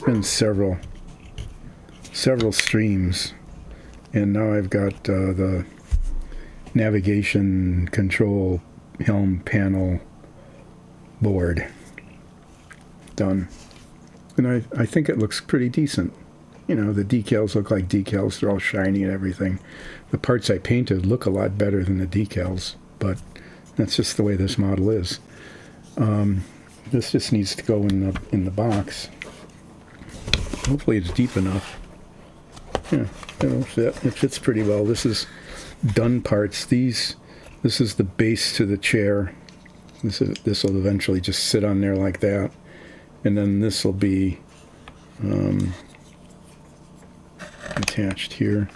been several streams, and now I've got the navigation control helm panel board done, and I think it looks pretty decent. The decals look like decals. They're all shiny and everything. The parts I painted look a lot better than the decals, but that's just the way this model is. This just needs to go in the box. Hopefully it's deep enough. Yeah, it'll fit. It fits pretty well. This is done parts. This is the base to the chair. This will eventually just sit on there like that, and then this will be attached here.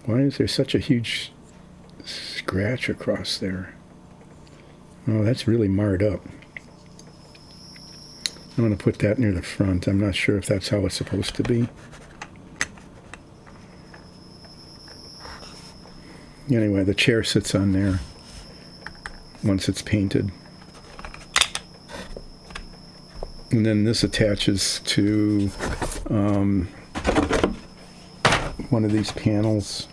Why is there such a huge scratch across there? Oh, that's really marred up. I'm going to put that near the front. I'm not sure if that's how it's supposed to be. Anyway, the chair sits on there once it's painted. And then this attaches to one of these panels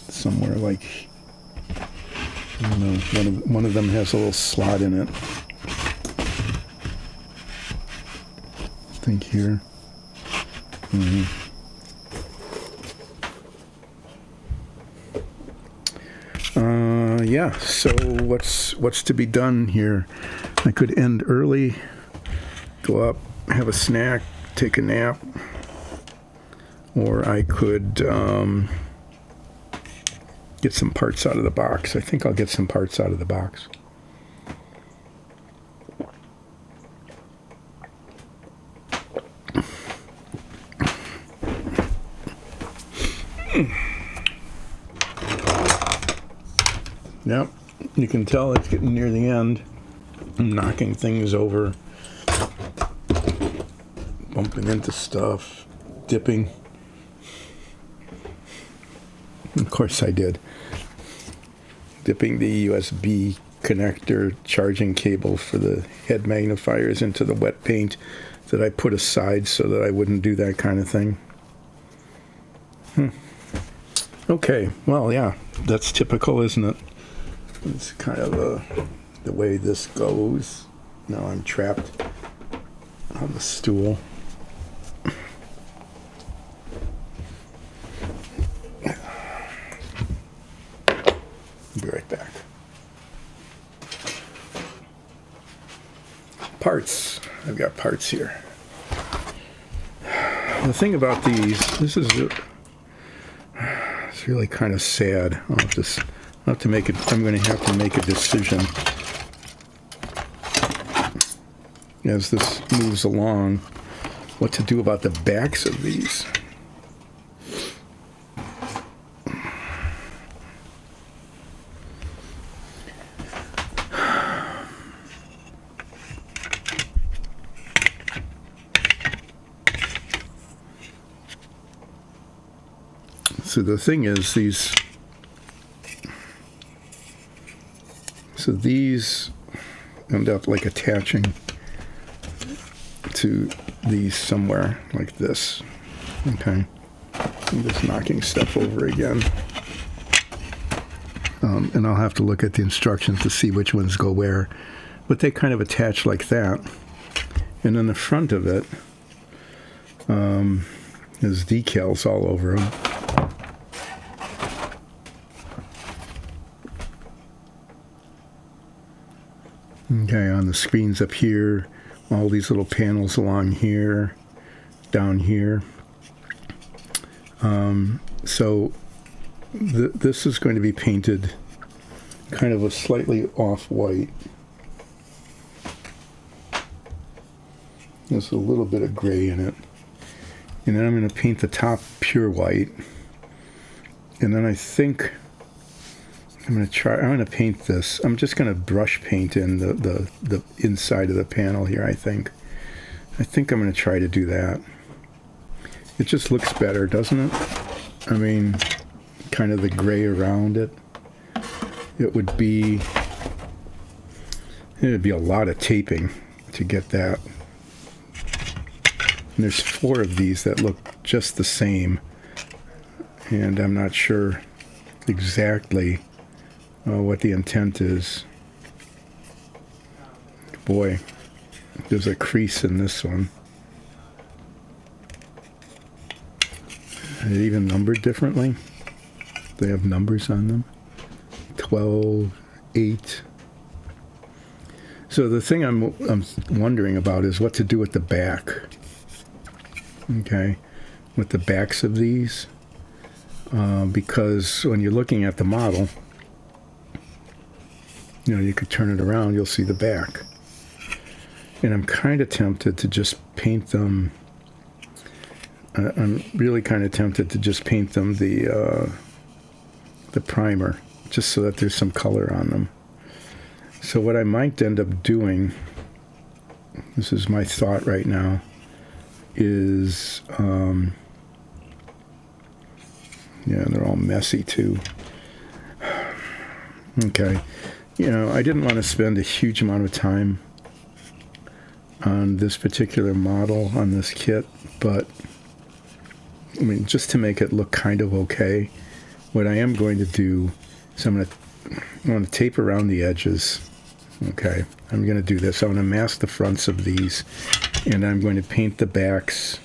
somewhere, like, I don't know, one of them has a little slot in it. I think here. Yeah, so what's to be done here? I could end early, go up, have a snack, take a nap, or I could get some parts out of the box. I think I'll get some parts out of the box. Yep, you can tell it's getting near the end. I'm knocking things over, bumping into stuff, dipping. Of course I did. Dipping the USB connector charging cable for the head magnifiers into the wet paint that I put aside so that I wouldn't do that kind of thing. Okay, well, yeah, that's typical, isn't it? It's kind of the way this goes. Now I'm trapped on the stool. Be right back. Parts. I've got parts here. The thing about these, it's really kind of sad. I'm going to have to make a decision as this moves along, what to do about the backs of these. So the thing is, these end up like attaching to these somewhere like this. Okay, I'm just knocking stuff over again, and I'll have to look at the instructions to see which ones go where, but they kind of attach like that. And in the front of it, there's decals all over them. Okay, on the screens up here, all these little panels along here, down here. So this is going to be painted kind of a slightly off-white. There's a little bit of gray in it. And then I'm going to paint the top pure white. And then I think I'm going to paint this. I'm just going to brush paint in the inside of the panel here, I think. I think I'm going to try to do that. It just looks better, doesn't it? I mean, kind of the gray around it. It would be a lot of taping to get that. And there's 4 of these that look just the same. And I'm not sure exactly what the intent is. Boy, there's a crease in this one. Are they even numbered differently? They have numbers on them. 12, 8. So the thing I'm wondering about is what to do with the back. Okay, with the backs of these. Because when you're looking at the model, you could turn it around, you'll see the back. And I'm kind of tempted to just paint them. I'm really kind of tempted to just paint them the primer, just so that there's some color on them. So what I might end up doing, this is my thought right now, is, yeah, they're all messy too. Okay. I didn't want to spend a huge amount of time on this particular model, on this kit, but mean, just to make it look kind of okay, what I am going to do is I'm going to tape around the edges. Okay, I'm going to do this. I'm going to mask the fronts of these, and I'm going to paint the backs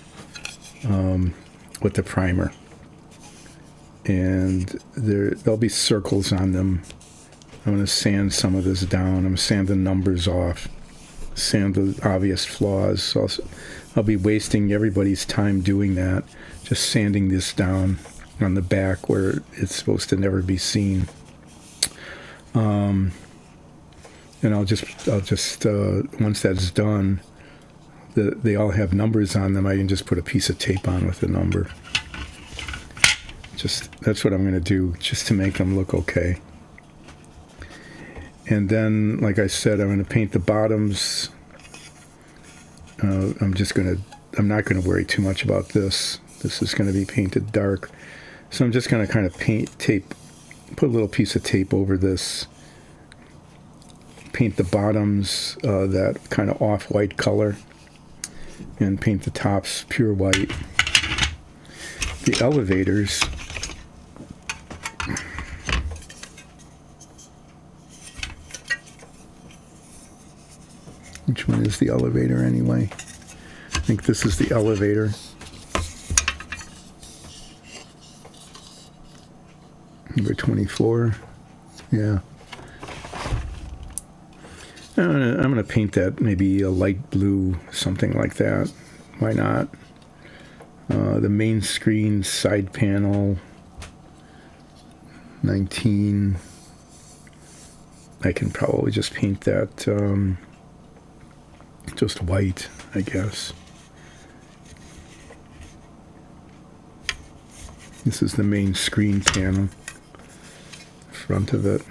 with the primer. And there'll be circles on them. I'm going to sand some of this down. I'm going to sand the numbers off, sand the obvious flaws. So I'll be wasting everybody's time doing that, just sanding this down on the back where it's supposed to never be seen. And I'll just once that's done, they all have numbers on them. I can just put a piece of tape on with a number. That's what I'm going to do, just to make them look okay. And then, like I said, I'm going to paint the bottoms. I'm not going to worry too much about this. This is going to be painted dark. So I'm just going to kind of put a little piece of tape over this. Paint the bottoms that kind of off-white color. And paint the tops pure white. The elevators, which one is the elevator anyway? I think this is the elevator. Number 24. Yeah. I'm going to paint that maybe a light blue, something like that. Why not? The main screen side panel, 19. I can probably just paint that just white, I guess. This is the main screen panel, front of it.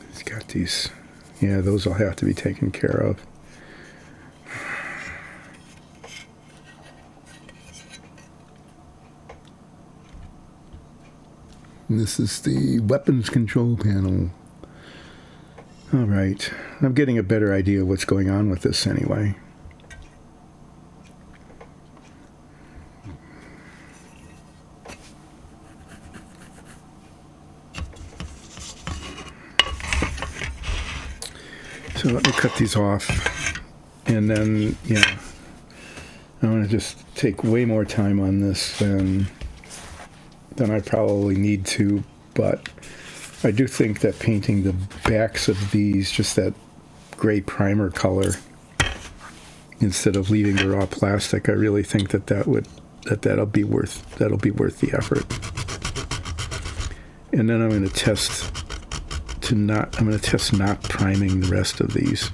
It's got these, yeah, those will have to be taken care of. And this is the weapons control panel. All right, I'm getting a better idea of what's going on with this anyway. So let me cut these off, and then, yeah, I want to just take way more time on this than I probably need to, but I do think that painting the backs of these, just that gray primer color, instead of leaving the raw plastic, I really think that'll be worth the effort. And then I'm going to test not priming the rest of these,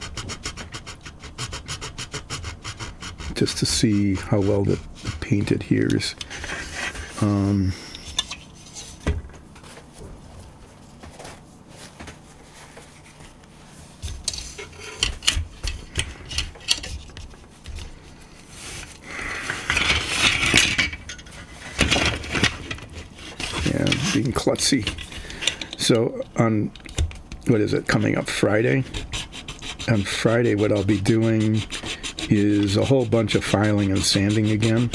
just to see how well the paint adheres. Being klutzy. So on, what is it, coming up Friday? On Friday, what I'll be doing is a whole bunch of filing and sanding again.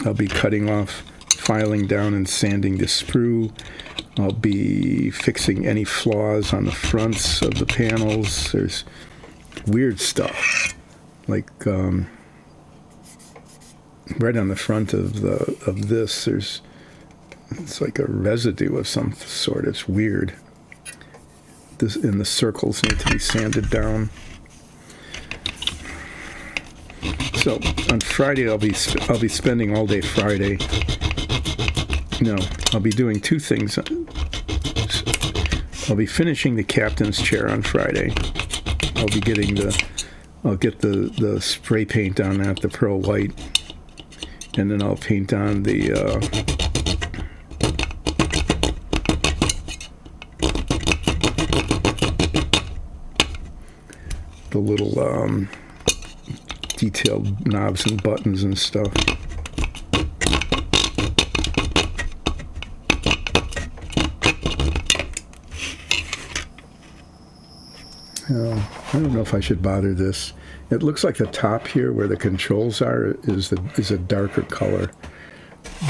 I'll be cutting off, filing down and sanding the sprue. I'll be fixing any flaws on the fronts of the panels. There's weird stuff, like right on the front of this, it's like a residue of some sort. It's weird. And the circles need to be sanded down. So on Friday, I'll be spending all day Friday. No, I'll be doing two things. I'll be finishing the captain's chair on Friday. I'll get the spray paint on that, the pearl white, and then I'll paint on the little detailed knobs and buttons and stuff. I don't know if I should bother this. It looks like the top here where the controls are is a darker color,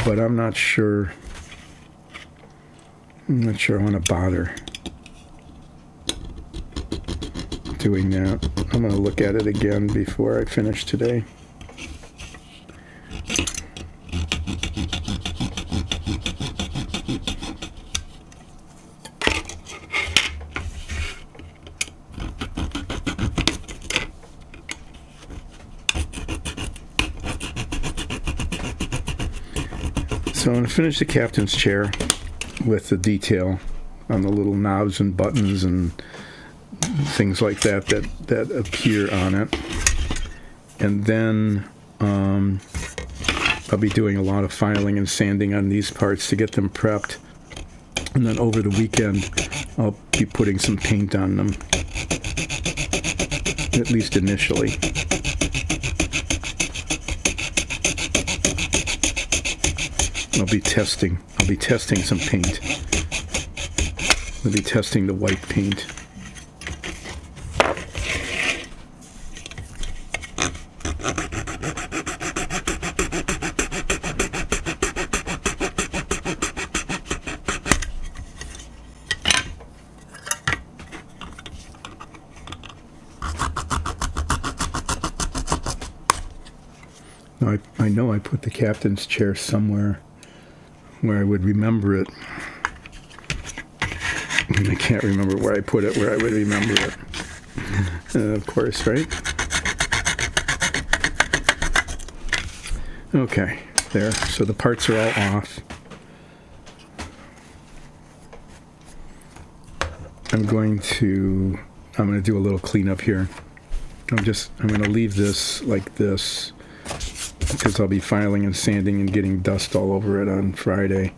but I'm not sure. I'm not sure I want to bother doing that. I'm going to look at it again before I finish today. So I'm going to finish the captain's chair with the detail on the little knobs and buttons and things like that appear on it. And then I'll be doing a lot of filing and sanding on these parts to get them prepped. And then over the weekend, I'll be putting some paint on them, at least initially. I'll be testing some paint. I'll be testing the white paint. Now I know I put the captain's chair somewhere where I would remember it. I can't remember where I put it, where I would remember it. Of course, right? Okay, there. So the parts are all off. I'm going to do a little cleanup here. I'm going to leave this like this, because I'll be filing and sanding and getting dust all over it on Friday.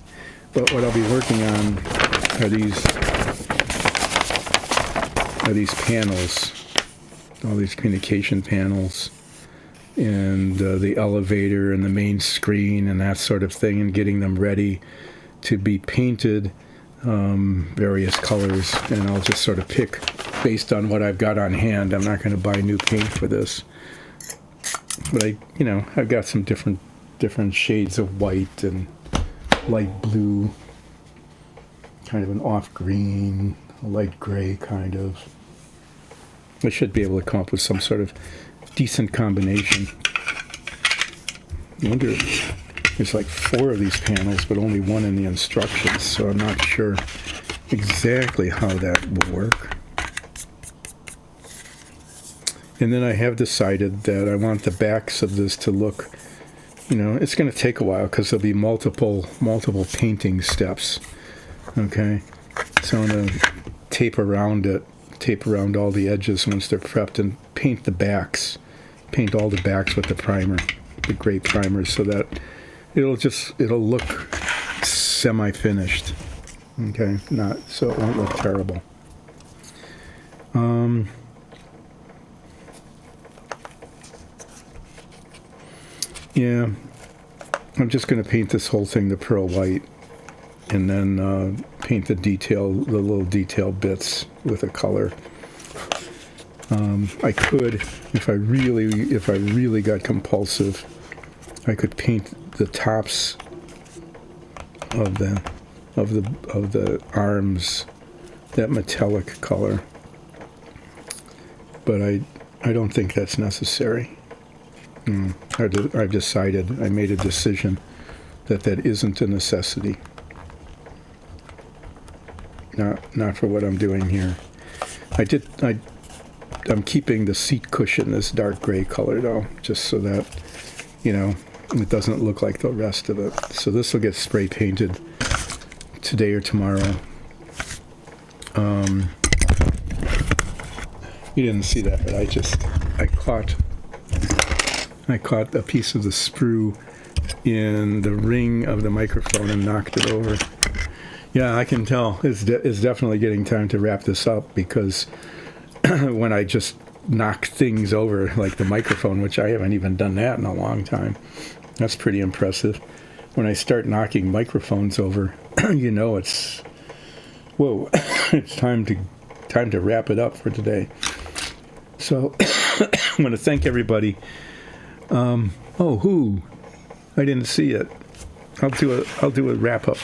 But what I'll be working on are these panels, all these communication panels, and the elevator and the main screen and that sort of thing, and getting them ready to be painted various colors. And I'll just sort of pick based on what I've got on hand. I'm not going to buy new paint for this. But I've got some different shades of white and light blue, kind of an off green, a light gray kind of. I should be able to come up with some sort of decent combination. I wonder, there's like 4 of these panels, but only 1 in the instructions, so I'm not sure exactly how that will work. And then I have decided that I want the backs of this to look, it's going to take a while because there'll be multiple painting steps. Okay, so I'm going to tape around all the edges once they're prepped, and paint the backs, paint all the backs with the primer, the gray primer, so that it'll look semi-finished. Okay, so it won't look terrible. Yeah, I'm just going to paint this whole thing the pearl white, and then paint the little detail bits with a color. I could, if I really got compulsive, I could paint the tops of the arms that metallic color, but I don't think that's necessary. I've decided, I made a decision that isn't a necessity. Not for what I'm doing here. I'm keeping the seat cushion this dark gray color though, just so that, it doesn't look like the rest of it. So this will get spray painted today or tomorrow. You didn't see that, but I caught a piece of the sprue in the ring of the microphone and knocked it over. Yeah, I can tell. It's definitely getting time to wrap this up, because when I just knock things over, like the microphone, which I haven't even done that in a long time, that's pretty impressive. When I start knocking microphones over, it's whoa, it's time to wrap it up for today. So I want to thank everybody. I didn't see it. I'll do a wrap up.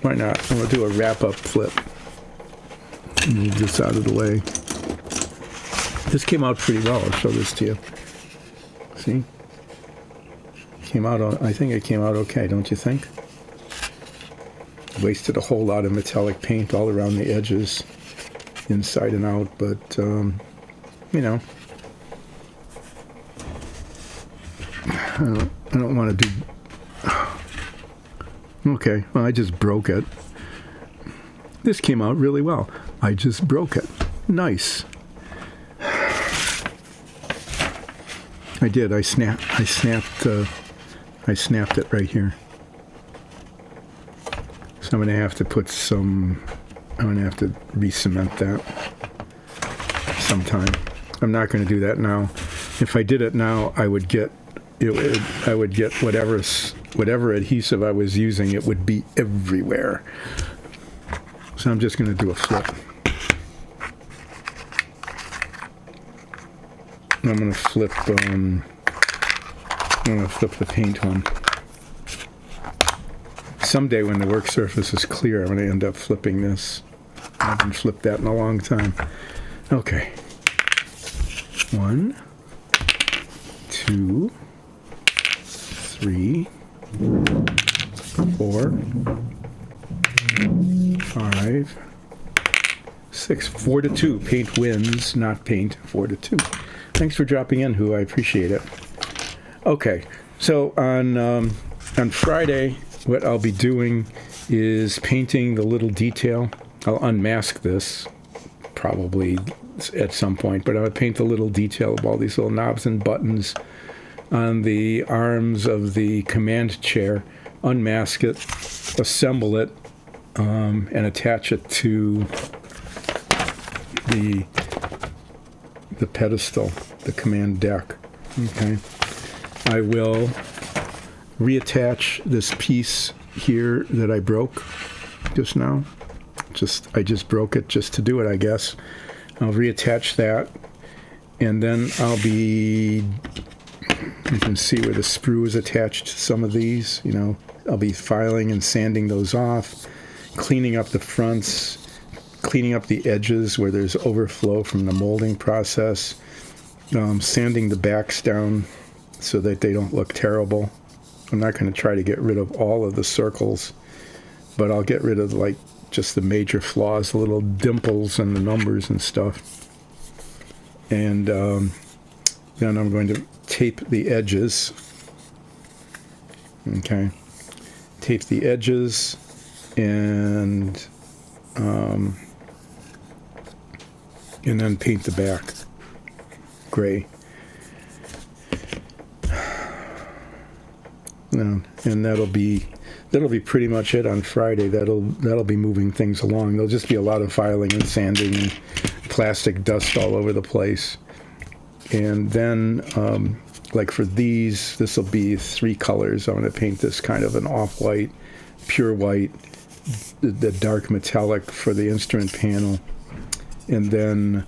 Why not? I'm gonna do a wrap up flip. Move this out of the way. This came out pretty well. I'll show this to you. See? I think it came out okay, don't you think? Wasted a whole lot of metallic paint all around the edges, inside and out, but, you know, I don't want to do... Okay, well, I just broke it. This came out really well. I just broke it. Nice. I did. I snapped it right here. So I'm going to have to re-cement that sometime. I'm not going to do that now. If I did it now, I would get whatever adhesive I was using, it would be everywhere. So I'm just going to do a flip. I'm going to flip the paint one. Someday when the work surface is clear, I'm going to end up flipping this. I haven't flipped that in a long time. Okay. 1, 2, 3, 4, 5, 6. 4-2. Paint wins, not paint. 4-2. Thanks for dropping in, Who. I appreciate it. Okay, so on Friday, what I'll be doing is painting the little detail. I'll unmask this probably at some point, but I'll paint the little detail of all these little knobs and buttons on the arms of the command chair, unmask it, assemble it, and attach it to the pedestal, the command deck. Okay. I will reattach this piece here that I broke just now. I just broke it just to do it, I guess. I'll reattach that, and then you can see where the sprue is attached to some of these. You know, I'll be filing and sanding those off, cleaning up the fronts, cleaning up the edges where there's overflow from the molding process, sanding the backs down so that they don't look terrible. I'm not going to try to get rid of all of the circles, but I'll get rid of just the major flaws, the little dimples and the numbers and stuff. And then I'm going to tape the edges. Okay. Tape the edges and then paint the back gray. And that'll be pretty much it on Friday. That'll be moving things along. There'll just be a lot of filing and sanding and plastic dust all over the place. And then, for these, this will be 3 colors. I'm going to paint this kind of an off-white, pure white, the dark metallic for the instrument panel. And then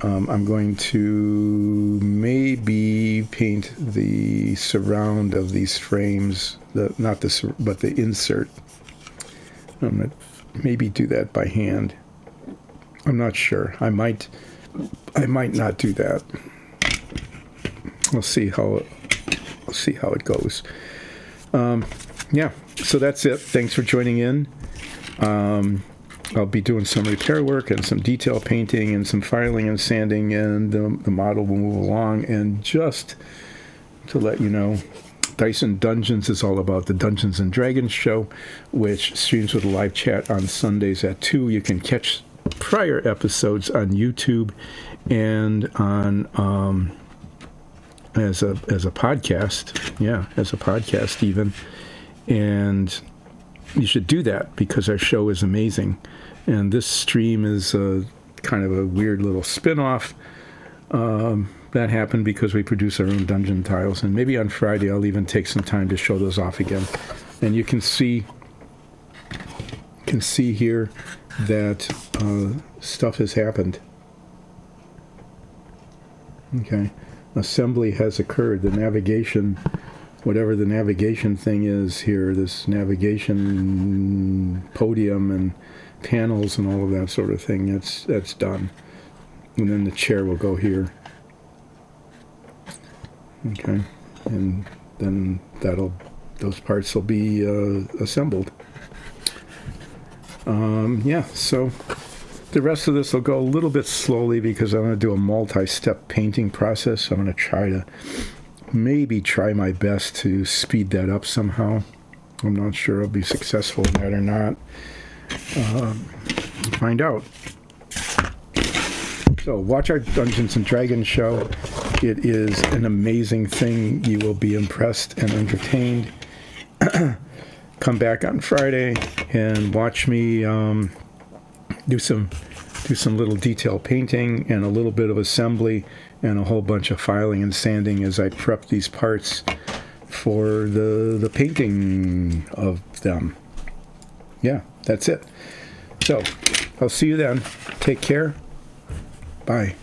I'm going to maybe paint the surround of these frames, not but the insert. I'm going to maybe do that by hand. I'm not sure. I might not do that. We'll see how it goes. Yeah, so that's it. Thanks for joining in. I'll be doing some repair work and some detail painting and some filing and sanding, and the model will move along. And just to let you know, Dyson Dungeons is all about the Dungeons & Dragons show, which streams with a live chat on Sundays at 2. You can catch prior episodes on YouTube and on as a podcast. Yeah, as a podcast even. And you should do that because our show is amazing. And this stream is kind of a weird little spin-off. That happened because we produce our own dungeon tiles. And maybe on Friday I'll even take some time to show those off again. And you can see here that stuff has happened. Okay. Assembly has occurred. The navigation, whatever the navigation thing is here, this navigation podium and panels and all of that sort of thing, that's done. And then the chair will go here. Okay. And then those parts will be assembled. Yeah, so the rest of this will go a little bit slowly because I'm going to do a multi-step painting process. So I'm going to try my best to speed that up somehow. I'm not sure I'll be successful in that or not. Find out. So watch our Dungeons & Dragons show. It is an amazing thing. You will be impressed and entertained. Come back on Friday and watch me do some little detail painting and a little bit of assembly and a whole bunch of filing and sanding as I prep these parts for the painting of them. Yeah, that's it. So I'll see you then. Take care. Bye.